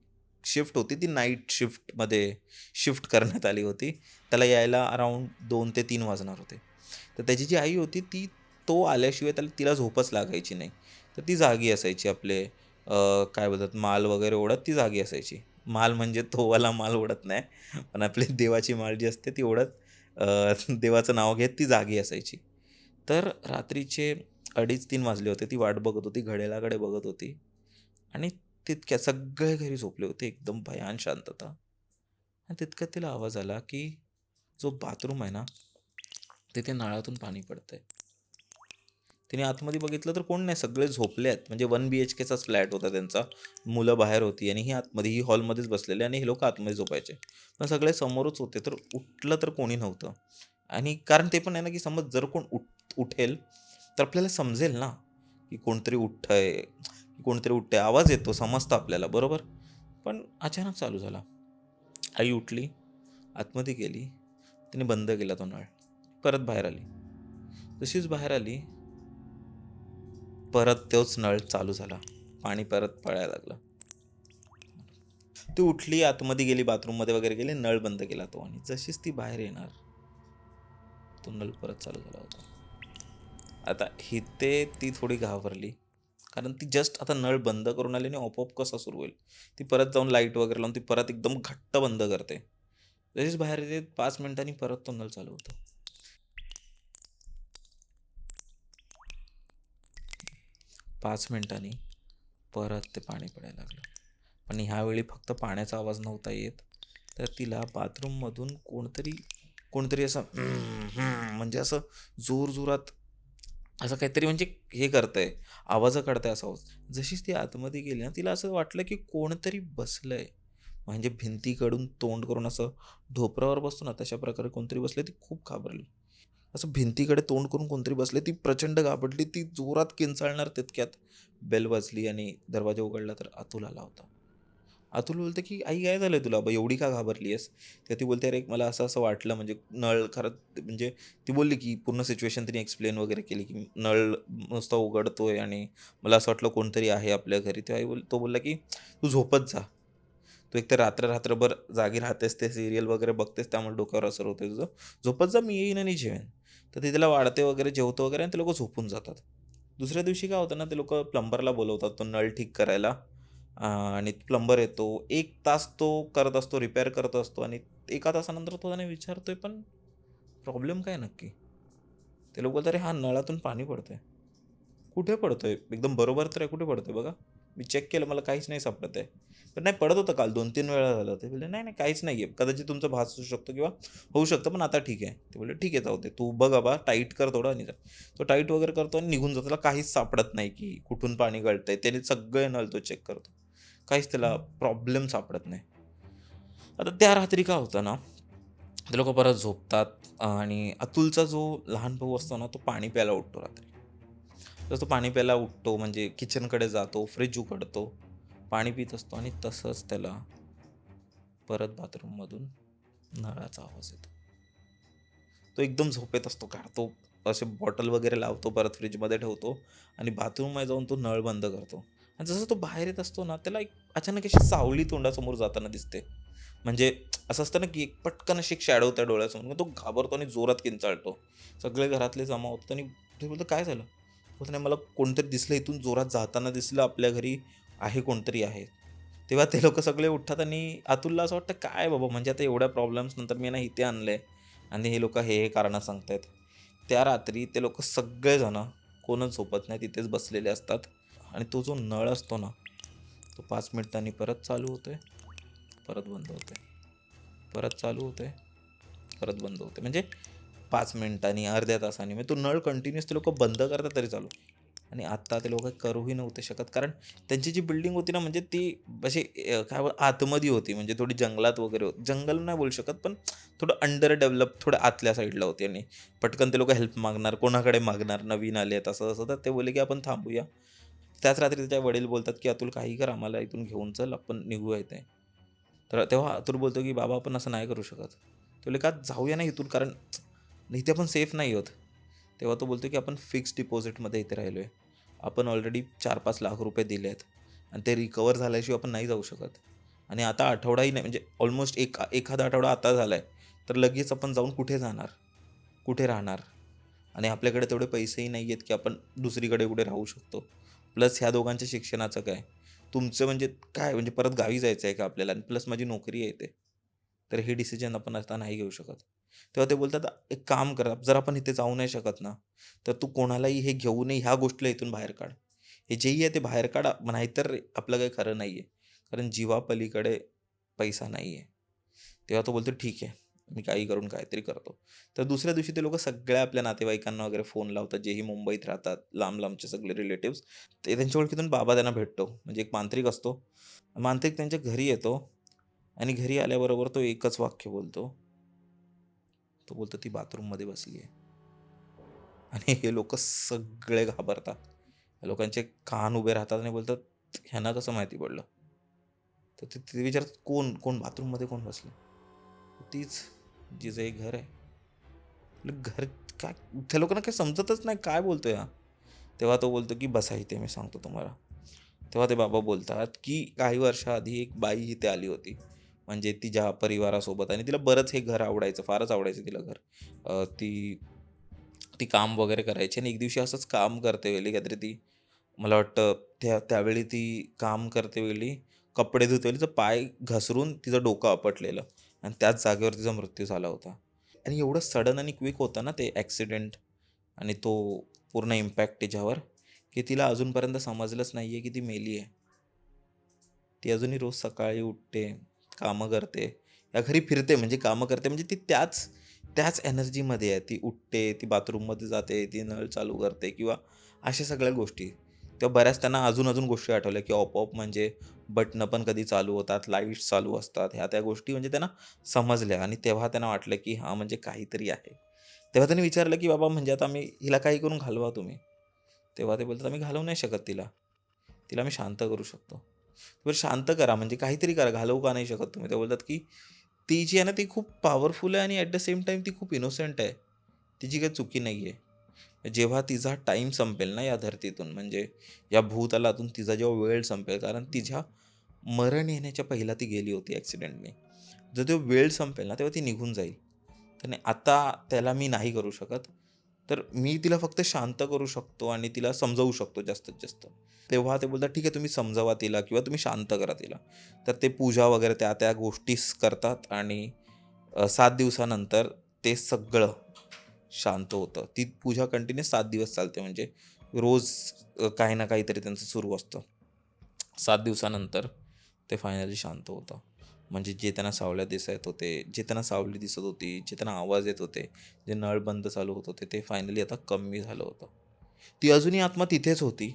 शिफ्ट होती ती नाईट शिफ्टमध्ये शिफ्ट करण्यात आली होती. त्याला यायला अराउंड 2 ते 3 वाजणार होते. तर त्याची जी आई होती तो आल्याशिवाय तिला झोपच लागायची नाही. तर ती जागी असायची आपले काय बोलतात माल वगैरे ओढत ती जागी असायची. माल म्हणजे तो वाला माल ओढत नाही. पण आपली देवाची माळ जी असते ती ओढत देवाचं नाव घेत ती जागी असायची. तर रात्रीचे 2:30-3 वाजले होते. ती वाट बघत होती, घड्याळाकडे बघत होती आणि तितक्यात सगळे घरी झोपले होते. एकदम भयान शांतता आणि तितक्यात तिला आवाज आला, की जो बाथरूम आहे ना, तिथे नळातून पाणी पडतंय. तिने आतमध्ये बघितलं तर कोण नाही, सगळे झोपले आहेत. म्हणजे 1 BHKचाच फ्लॅट होता त्यांचा. मुलं बाहेर होती आणि ही आतमध्ये, ही हॉलमध्येच बसलेली आणि हे लोकं आतमध्ये झोपायचे. पण सगळे समोरच होते, तर उठलं तर कोणी नव्हतं. आणि कारण ते पण आहे ना, की समज जर कोण उठेल, तर आपल्याला समजेल ना, की कोणतरी उठतंय, की कोणतरी उठतंय. आवाज येतो, समजतं आपल्याला, बरोबर? पण अचानक चालू झाला. आई उठली, आतमध्ये गेली, तिने बंद केला तो नळ. परत बाहेर आली. जशीच बाहेर आली, परत तोच नळ चालू झाला. पाणी परत पडायला लागलं. ती उठली, आतमध्ये गेली, बाथरूममध्ये वगैरे गेली, नळ बंद केला तो आणि जशीच ती बाहेर येणार, तो नळ परत चालू झाला होता. आता इथे ती थोडी घाबरली. कारण ती जस्ट आता नळ बंद करून आली आणि आपोआप कसा सुरू होईल? ती परत जाऊन लाईट वगैरे लावून ती परत एकदम घट्ट बंद करते. जशीच बाहेर येते 5 मिनिटांनी परत तो नळ चालू होतो. 5 मिनिटांनी परत ते पाणी पडायला लागलं. पण ह्यावेळी फक्त पाण्याचा आवाज नव्हता येत, तर तिला बाथरूममधून कोणतरी कोणतरी असं म्हणजे असं जोरजोरात असं काहीतरी म्हणजे हे करतंय, आवाज काढतंय असा आवाज. जशीच ती आतमध्ये गेली ना, तिला असं वाटलं की कोणतरी बसलंय. म्हणजे भिंतीकडून तोंड करून असं ढोपरावर बसतो ना, तशा प्रकारे कोणतरी बसलंय. ती खूप घाबरली. असं भिंतीकडे तोंड करून कोणतरी बसले. ती प्रचंड घाबरली. ती जोरात किंचाळणार तितक्यात बेल वाजली आणि दरवाजा उघडला तर अतुल आला होता. अतुल बोलतो, की "आई काय झालंय तुला? एवढी का घाबरली आहेस?" तर ती बोलते, "अरे मला असं-असं वाटलं म्हणजे नळ खरंच." म्हणजे ती बोलली, की पूर्ण सिच्युएशन तिने एक्सप्लेन वगैरे केली, की नळ नुसता उघडतोय आणि मला असं वाटलं कोणतरी आहे आपल्या घरी. तेव्हा तो बोलला, की "तू झोपत जा. तू एकतर रात्रभर जागी राहतेस, ते सीरियल वगैरे बघतेस त्यामुळे डोक्यावर असर होतोय तुझं. झोपत जा, मी येईन आणि जेवेन." तर ते तिला वाढते वगैरे, जेवतो वगैरे आणि ते लोकं झोपून जातात. दुसऱ्या दिवशी काय होतं ना, ते लोकं प्लंबरला बोलवतात तो नळ ठीक करायला. आणि प्लंबर येतो. 1 तास तो करत असतो, रिपेअर करत असतो आणि 1 तासानंतर तो त्याने विचारतोय, "पण प्रॉब्लेम काय नक्की?" ते लोक बोलतात, "अरे हा नळातून पाणी पडतंय." "कुठे पडतंय? एकदम बरोबर तर आहे, कुठे पडतंय बघा." मी चेक केलं, मला काहीच नाही सापडत आहे. "पण नाही पडत होतं काल 2-3 वेळा झालं." ते बोलले, "नाही, नाही काहीच नाही आहे. कदाचित तुमचा भास असू शकतो किंवा होऊ शकतं, पण आता ठीक आहे." ते बोलले, "ठीक आहे, जाऊ दे. तू बघ बाबा, टाईट कर थोडं आणि जा." तो टाईट वगैरे करतो आणि निघून जातो. त्याला काहीच सापडत नाही, की कुठून पाणी गळतंय. त्याने सगळे नळ तो चेक करतो. काहीच त्याला प्रॉब्लेम सापडत नाही. आता त्या रात्री काय होतं ना, ते लोकं परत झोपतात आणि अतुलचा जो लहान भाऊ असतो ना, तो पाणी प्यायला उठतो रात्री. तर तो पाणी प्यायला उठतो म्हणजे किचनकडे जातो, फ्रिज उघडतो, पाणी पित असतो आणि तसंच त्याला परत बाथरूममधून नळाचा आवाज येतो. तो एकदम झोपेत असतो, काढतो असे बॉटल वगैरे लावतो, परत फ्रिजमध्ये ठेवतो आणि बाथरूममध्ये जाऊन तो नळ बंद करतो. आणि जसं तो बाहेर येत असतो ना, त्याला एक अचानक अशी सावली तोंडासमोर जाताना दिसते. म्हणजे असं असतं ना, की एक पटकन अशी एक शॅडो त्या डोळ्यासमोर. मग तो घाबरतो आणि जोरात किंचाळतो. सगळे घरातले जमा होतात आणि ते बोलतो, "काय झालं?" बोलतो, "नाही मला कोणतरी दिसलं इथून जोरात जाताना दिसलं. आपल्या घरी आहे, कोणतरी आहे." तेव्हा ते लोकं सगळे उठतात आणि अतुलला असं वाटतं, "काय बाबा, म्हणजे आता एवढ्या प्रॉब्लेम्स नंतर मी ना इथे आणलंय आणि हे लोकं हे कारणं सांगतायत." त्या रात्री ते लोकं सगळेजणं कोणच झोपत नाही, तिथेच बसलेले असतात आणि तो जो नळ असतो ना, तो 5 मिनिटांनी परत चालू होतोय, परत बंद होतोय, परत चालू होतोय, परत बंद होतोय. म्हणजे 5 मिनिटांनी, अर्ध्या तासाने म्हणजे तो नळ कंटिन्यूअस ते लोकं बंद करतात तरी चालू. आणि आत्ता ते लोकं करूही नव्हते शकत. कारण त्यांची जी बिल्डिंग होती ना, म्हणजे ती अशी आतमध्ये होती. म्हणजे थोडी जंगलात वगैरे होती. जंगल नाही बोलू शकत, पण थोडं अंडर डेव्हलप, थोडं आतल्या साईडला होती आणि पटकन ते लोकं हेल्प मागणार, कोणाकडे मागणार, नवीन आले आहेत असं-तसं. तर ते बोलले, की "आपण थांबूया." त्याच रात्री त्याचे वडील बोलतात, की "अतुल काही कर, आम्हाला इथून घेऊन चल, आपण निघूया इथे." तर तेव्हा अतुल बोलतो, की "बाबा आपण असं नाही करू शकत." ते बोलले, "का? जाऊया ना इथून, कारण इथे आपण सेफ नाही आहोत." तेव्हा तो बोलतो, की "आपण फिक्स्ड डिपॉझिटमध्ये इथे राहिलोय. आपण ऑलरेडी 4-5 लाख रुपये दिलेत आणि ते रिकव्हर झाल्याशिवाय आपण नाही जाऊ शकत. आणि आता आठवडाही नाही, म्हणजे ऑलमोस्ट एखादा आठवडा आता झालाय. तर लगेच आपण जाऊन कुठे जाणार? कुठे राहणार? आणि आपल्याकडे तेवढे पैसेही नाही आहेत, की आपण दुसरीकडे कुठे राहू शकतो. प्लस ह्या दोघांच्या शिक्षणाचं काय? तुमचं म्हणजे काय, म्हणजे परत गावी जायचं आहे का आपल्याला? आणि प्लस माझी नोकरी आहे इथे. तर हे डिसिजन आपण आता नाही घेऊ शकत." तेव्हा ते बोलतात, "एक काम कर, जर आपण इथे जाऊ नाही शकत ना, तर तू कोणालाही हे घेऊ नये, ह्या गोष्टीला इथून बाहेर काढ. हे जेही आहे ते बाहेर काढ, नाहीतर आपलं काही खरं नाही आहे. कारण जीवापलीकडे पैसा नाही आहे." तेव्हा तो बोलतो, "ठीक आहे, मी काही करून काहीतरी करतो." तर दुसऱ्या दिवशी ते लोकं सगळ्या आपल्या नातेवाईकांना वगैरे फोन लावतात, जेही मुंबईत राहतात, लांब-लांबचे सगळे रिलेटिव्हज. ते त्यांच्या ओळखीतून बाबा त्यांना भेटतो. म्हणजे एक मांत्रिक असतो. मांत्रिक त्यांच्या घरी येतो आणि घरी आल्याबरोबर तो एकच वाक्य बोलतो. तो बोलतो, "ती बाथरूममध्ये बसली आहे." आणि हे लोकं सगळे घाबरतात. या लोकांचे कान उभे राहतात आणि बोलतात, "ह्यांना कसं माहिती पडलं?" तर ते विचारतात, "कोण? कोण बाथरूममध्ये कोण बसलं?" तीच जिचं एक घर आहे. म्हटलं, घर काय? त्या लोकांना काही समजतच नाही, काय बोलतोय हा? तेव्हा तो बोलतो, की "बसा इथे, मी सांगतो तुम्हाला." तेव्हा ते बाबा बोलतात, की काही वर्षाआधी एक बाई इथे आली होती. म्हणजे तिच्या परिवारासोबत आणि तिला बरंच हे घर आवडायचं, फारच आवडायचं तिला घर. ती ती काम वगैरे करायची आणि एक दिवशी असंच काम करते वेळी काहीतरी ती मला वाटतं त्यावेळी ती काम करते वेळी कपडे धुते वेळी तिचा पाय घसरून तिचं डोकं आपटलेलं आणि त्याच जागेवर तिचा मृत्यू झाला होता. आणि एवढं सडन आणि क्विक होतं ना ते ॲक्सिडेंट आणि तो पूर्ण इम्पॅक्ट तिच्यावर, की तिला अजूनपर्यंत समजलंच नाहीये की ती मेली आहे. ती अजूनही रोज सकाळी उठते, कामं करते. या घरी फिरते म्हणजे कामं करते म्हणजे ती त्याच त्याच एनर्जीमध्ये आहे. ती उठते, ती बाथरूममध्ये जाते, ती नळ चालू करते किंवा अशा सगळ्या गोष्टी. तेव्हा बऱ्याच त्यांना अजून गोष्टी आठवल्या, की आपोआप म्हणजे बटणं पण कधी चालू होतात, लाईट्स चालू असतात. ह्या त्या गोष्टी म्हणजे त्यांना समजल्या आणि तेव्हा त्यांना वाटलं, की हां, म्हणजे काहीतरी आहे. तेव्हा त्यांनी विचारलं, की "बाबा म्हणजे आता आम्ही हिला काही करून घालवा तुम्ही." तेव्हा ते बोलतात, "आम्ही घालवू नाही शकत तिला. तिला आम्ही शांत करू शकतो." बरं शांत करा म्हणजे काहीतरी करा, घालवू का नाही शकत तुम्ही? ते बोलतात, की ती जी आहे ना, ती खूप पॉवरफुल आहे आणि ॲट द सेम टाईम ती खूप इनोसेंट आहे. तिची काही चुकी नाही आहे. जेव्हा तिचा टाईम संपेल ना या धरतीतून, म्हणजे या भूतलातून तिचा जेव्हा वेळ संपेल, कारण तिच्या मरण येण्याच्या पहिला ती गेली होती ॲक्सिडेंटने. जर तो वेळ संपेल ना, तेव्हा ती निघून जाईल. तर नाही, आता त्याला मी नाही करू शकत. तर मी तिला फक्त शांत करू शकतो आणि तिला समजावू शकतो जास्तीत जास्त. तेव्हा ते बोलतात, "ठीक आहे, तुम्ही समजावा तिला किंवा तुम्ही शांत करा तिला." तर ते पूजा वगैरे त्या गोष्टीच करतात आणि 7 दिवसानंतर ते सगळं शांत होतं. ती पूजा कंटिन्यू 7 दिवस चालते म्हणजे रोज काही ना काहीतरी त्यांचं सुरू असतं. 7 दिवसानंतर ते फायनली शांत होतं. म्हणजे जे त्यांना सावल्या दिसत होते, जे त्यांना सावली दिसत होती, जे त्यांना आवाज येत होते, जे नळ बंद चालू होत होते, ते फायनली आता कमी झालं होतं. ती अजूनही आत्मा तिथेच होती.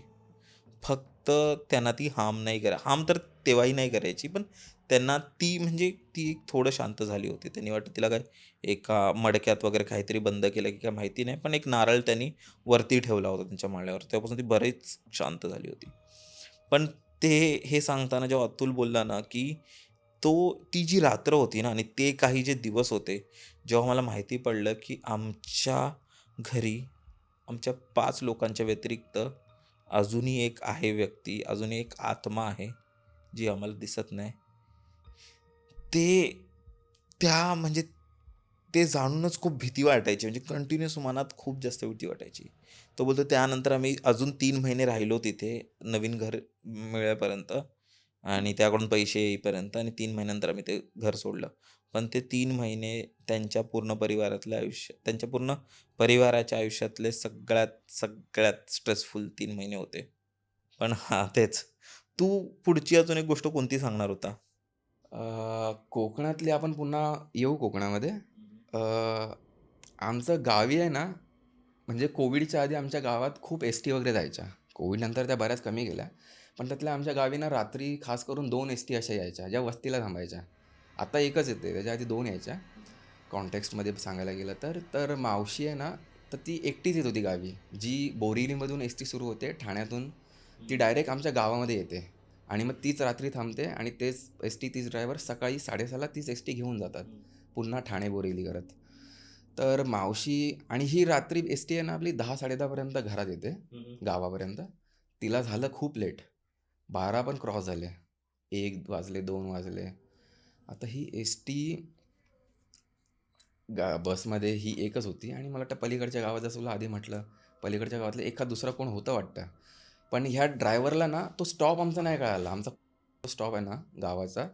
फक्त त्यांना ती हार्म नाही हार्म तर तेव्हाही नाही करायची, पण त्यांना ती म्हणजे ती एक थोडं शांत झाली होती. त्यांनी वाटतं तिला काय एका मडक्यात वगैरे काहीतरी बंद केलं की काय माहिती नाही, पण एक नारळ त्यांनी वरती ठेवला होता त्यांच्या माळ्यावर. तेव्हापासून ती बरीच शांत झाली होती. पण ते हे सांगताना जेव्हा अतुल बोलला ना, की ती जी रात्र होती ना आणि ते काही जे दिवस होते, जेव्हा मला माहिती पडलं, की आमच्या घरी आमच्या 5 लोकांच्या व्यतिरिक्त अजूनही एक आहे व्यक्ती, अजूनही एक आत्मा आहे, जी आम्हाला दिसत नाही. ते म्हणजे ते जाणूनच खूप भीती वाटायची. म्हणजे कंटिन्यूअस मनात खूप जास्त भीती वाटायची. तो बोलतो त्यानंतर आम्ही अजून 3 महिने राहिलो तिथे नवीन घर मिळेपर्यंत आणि त्याकडून पैसे येईपर्यंत आणि 3 महिन्यानंतर आम्ही ते घर सोडलं. पण ते 3 महिने त्यांच्या पूर्ण परिवाराच्या आयुष्यातले सगळ्यात स्ट्रेसफुल 3 महिने होते. पण हां, तेच. तू पुढची अजून एक गोष्ट कोणती सांगणार होता? कोकणातले आपण पुन्हा येऊ कोकणामध्ये. अ, आमचं गावी आहे ना, म्हणजे कोविडच्या आधी आमच्या गावात खूप एस-टी वगैरे जायच्या. कोविडनंतर त्या बऱ्याच कमी गेल्या. पण त्यातल्या आमच्या गावी ना रात्री खास करून 2 एस-टी अशा यायच्या, ज्या वस्तीला थांबायच्या. आता एकच येते, त्याच्या आधी 2 यायच्या. कॉन्टेक्स्टमध्ये सांगायला गेलं तर. तर मावशी आहे ना, तर ती एकटीच येत होती गावी. जी बोरिवलीमधून एस-टी सुरू होते ठाण्यातून, ती डायरेक्ट आमच्या गावामध्ये येते. आणि मग तीच रात्री थांबते आणि तेच एस-टी तीच ड्रायव्हर सकाळी 6:30ला तीच एस-टी घेऊन जातात. पुन्हा ठाणे बोरिवली करत. तर मावशी आणि ही रात्री एस-टी आहे ना आपली 10-10:30 पर्यंत घरात येते गावापर्यंत. तिला झालं खूप लेट. 12 पण क्रॉस झाले. 1 वाजले, 2 वाजले. आता ही एस-टी बसमध्ये ही एकच होती आणि मला वाटतं पलीकडच्या गावात जसं तुला आधी म्हटलं, पलीकडच्या गावातलं एखाद दुसरा कोण होतं वाटतं. पण ह्या ड्रायव्हरला ना तो स्टॉप आमचा नाही कळाला. आमचा स्टॉप आहे ना गावाचा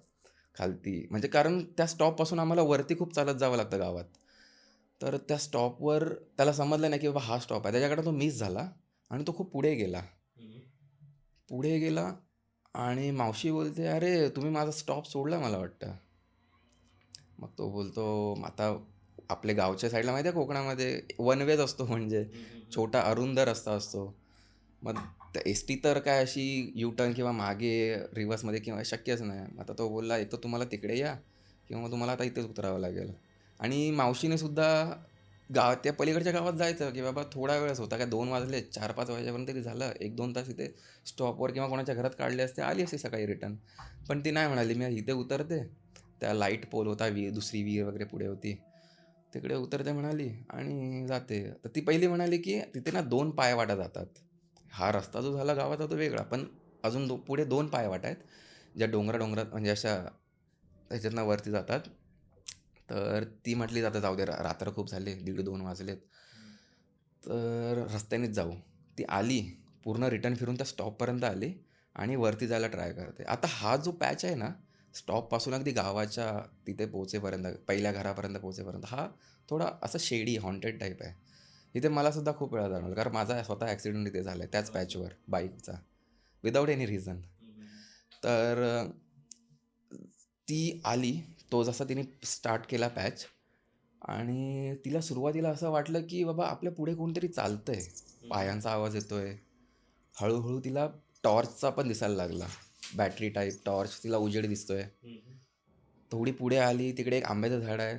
खालती म्हणजे कारण त्या स्टॉपपासून आम्हाला वरती खूप चालत जावं लागतं गावात. तर त्या स्टॉपवर त्याला समजलं नाही की बाबा हा स्टॉप आहे. त्याच्याकडे तो मिस झाला आणि तो खूप पुढे गेला. पुढे गेला आणि मावशी बोलते, "अरे, तुम्ही माझा स्टॉप सोडला मला वाटतं." मग तो बोलतो, "आता आपल्या गावच्या साईडला माहिती आहे कोकणामध्ये वन वेच असतो म्हणजे छोटा अरुंद रस्ता असतो. मग एस टी तर काय अशी यू टर्न किंवा मागे रिव्हर्समध्ये किंवा शक्यच नाही. आता तो बोलला, "एक तर तुम्हाला तिकडे या किंवा मग तुम्हाला आता इथेच उतरावं लागेल." आणि मावशीने सुद्धा त्या पलीकडच्या गावात जायचं की बाबा थोडा वेळच होता, काय 2 वाजले, 4-5 वाजेपर्यंत तरी झालं. 1-2 तास इथे स्टॉपवर किंवा कोणाच्या घरात काढले असते, आली असती सकाळी रिटर्न. पण ती नाही म्हणाली, "मी इथे उतरते." त्या लाईट पोल होता, दुसरी विहीर वगैरे पुढे होती. तिकडे उतरते म्हणाली आणि जाते. तर ती पहिली म्हणाली की तिथे ना 2 पायवाटा जातात. हा रस्ता जो झाला गावाचा तो वेगळा, पण अजून पुढे 2 पायवाटा आहेत, ज्या डोंगरात म्हणजे अशा त्याच्यातनं वरती जातात. तर ती म्हटली, "आता जाऊ दे, रात्र खूप झाली, 1:30-2 वाजलेत. तर रस्त्यानेच जाऊ." ती आली, पूर्ण रिटर्न फिरून त्या स्टॉपपर्यंत आली आणि वरती जायला ट्राय करते. आता हा जो पॅच आहे ना, स्टॉपपासून अगदी गावाच्या तिथे पोहोचेपर्यंत, पहिल्या घरापर्यंत पोहोचेपर्यंत, हा थोडा असा शेडी, हॉन्टेड टाईप आहे. इथे मला सुद्धा खूप वेळा जाणवलं, कारण माझा स्वतः ॲक्सिडेंट इथे झाला आहे त्याच पॅचवर बाईकचा, विदाऊट एनी रिझन. तर ती आली, तो जसा तिने स्टार्ट केला पॅच आणि तिला सुरुवातीला असं वाटलं की बाबा आपल्या पुढे कोणतरी चालतंय, पायांचा आवाज येतोय. हळूहळू तिला टॉर्चचा पण दिसायला लागला, बॅटरी टाईप टॉर्च, तिला उजेड दिसतोय. थोडी पुढे आली, तिकडे एक आंब्याचं झाड आहे.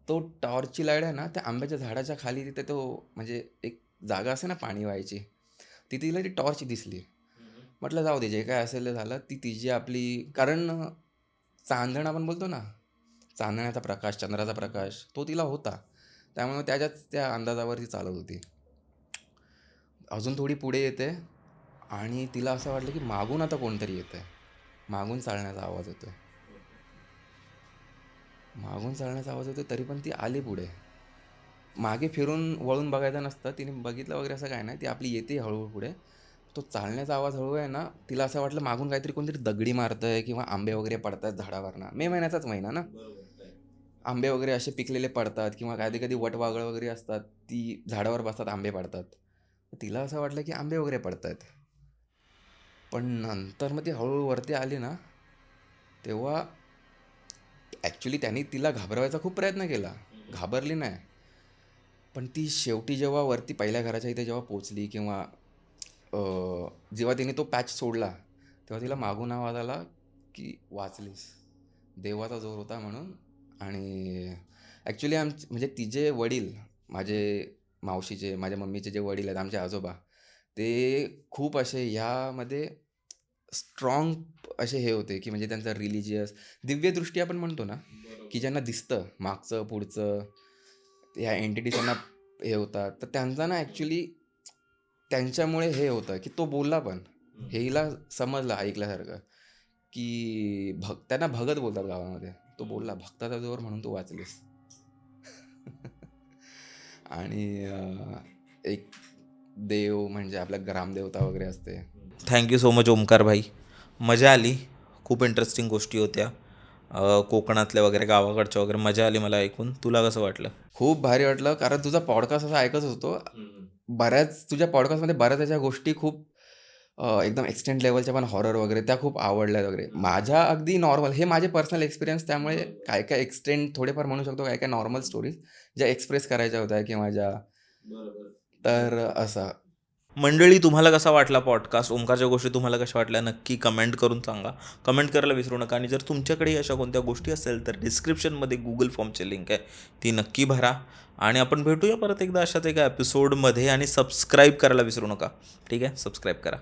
तो टॉर्चची लाईट आहे ना, त्या आंब्याच्या झाडाच्या खाली तिथे तो म्हणजे एक जागा असते ना पाणी व्हायची, तिथे तिला ती टॉर्च दिसली. म्हटलं जाऊ दे, जे काय असेल ते झालं. ती तिची आपली, कारण चांदणं आपण बोलतो ना, चांदण्याचा प्रकाश, चंद्राचा प्रकाश, तो तिला होता. त्यामुळे त्याच्याच त्या अंदाजावर ती चालत होती. अजून थोडी पुढे येते आणि तिला असं वाटलं की मागून आता कोणतरी येतंय. मागून चालण्याचा आवाज येतोय. मागून चालण्याचा आवाज येतोय, तरी पण ती आली पुढे. मागे फिरून वळून बघायचं नसतं. तिने बघितलं वगैरे असं काय नाही. ती आपली येते हळूहळू पुढे. तो चालण्याचा आवाज हळू आहे ना, तिला असं वाटलं मागून काहीतरी कोणतरी दगडी मारतंय किंवा आंबे वगैरे पडतायत झाडावरनं. मे महिन्याचाच महिना ना. आंबे वगैरे असे पिकलेले पडतात किंवा कधी-कधी वटवाघळं वगैरे असतात. ती झाडावर बसतात, आंबे पडतात. तर तिला असं वाटलं की आंबे वगैरे पडतायत. पण नंतर मग ती हळूहळू वरती आली ना, तेव्हा ॲक्च्युली त्यांनी तिला घाबरवायचा खूप प्रयत्न केला. घाबरली नाही. पण ती शेवटी जेव्हा वरती पहिल्या घराच्या इथे जेव्हा पोचली किंवा जेव्हा तिने तो पॅच सोडला, तेव्हा तिला मागून आवाज आला की वाचलीस. देवाचा जोर होता म्हणून. आणि ॲक्च्युली म्हणजे तिचे वडील, माझे मावशीचे, माझ्या मम्मीचे जे वडील आहेत, आमचे आजोबा, ते खूप असे ह्यामध्ये स्ट्रॉंग असे हे होते की म्हणजे त्यांचं रिलिजियस, दिव्यदृष्टी आपण म्हणतो ना, की ज्यांना दिसतं मागचं पुढचं, ह्या एंटिटीज त्यांना हे होतात. तर त्यांचा ना ॲक्च्युली त्यांच्यामुळे हे होतं की तो बोलला पण. हे हिला समजलं ऐकल्यासारखं, की त्यांना भगत बोलतात गावामध्ये. तो बोलला, "भक्ताचा जोर म्हणून तू वाचलीस." आणि एक देव म्हणजे आपल्या ग्रामदेवता वगैरे असते. थँक्यू सो मच ओमकार भाई. मजा आली. खूप इंटरेस्टिंग गोष्टी होत्या. कोकणातल्या वगैरे, गावाकडच्या वगैरे मजा आली मला ऐकून. तुला कसं वाटलं? खूप भारी वाटलं, कारण तुझा पॉडकास्ट असा ऐकत होतो. तुझ्या पॉडकास्टमध्ये बऱ्याच अशा गोष्टी खूप एकदम एक्सटेंड लेवलच्या पण हॉरर वगैरे त्या खूप आवडल्या वगैरे. माझ्या अगदी नॉर्मल, हे माझे पर्सनल एक्सपिरियन्स, त्यामुळे काय काय एक्सटेंड थोडेफार म्हणू शकतो, काय काय नॉर्मल स्टोरीज ज्या एक्सप्रेस करायच्या होत्या किंवा ज्या, तर असं. मंडळी, तुम्हाला कसा वाटला पॉडकास्ट? ओमकारच्या गोष्टी तुम्हाला कशा वाटल्या नक्की कमेंट करून सांगा. कमेंट करायला विसरू नका. आणि जर तुमच्याकडे अशा कोणत्या गोष्टी असेल तर डिस्क्रिप्शनमध्ये गुगल फॉर्मची लिंक आहे, ती नक्की भरा. आणि आपण भेटूया परत एकदा अशाच एका एपिसोडमध्ये. आणि सबस्क्राईब करायला विसरू नका. ठीक आहे, सबस्क्राईब करा.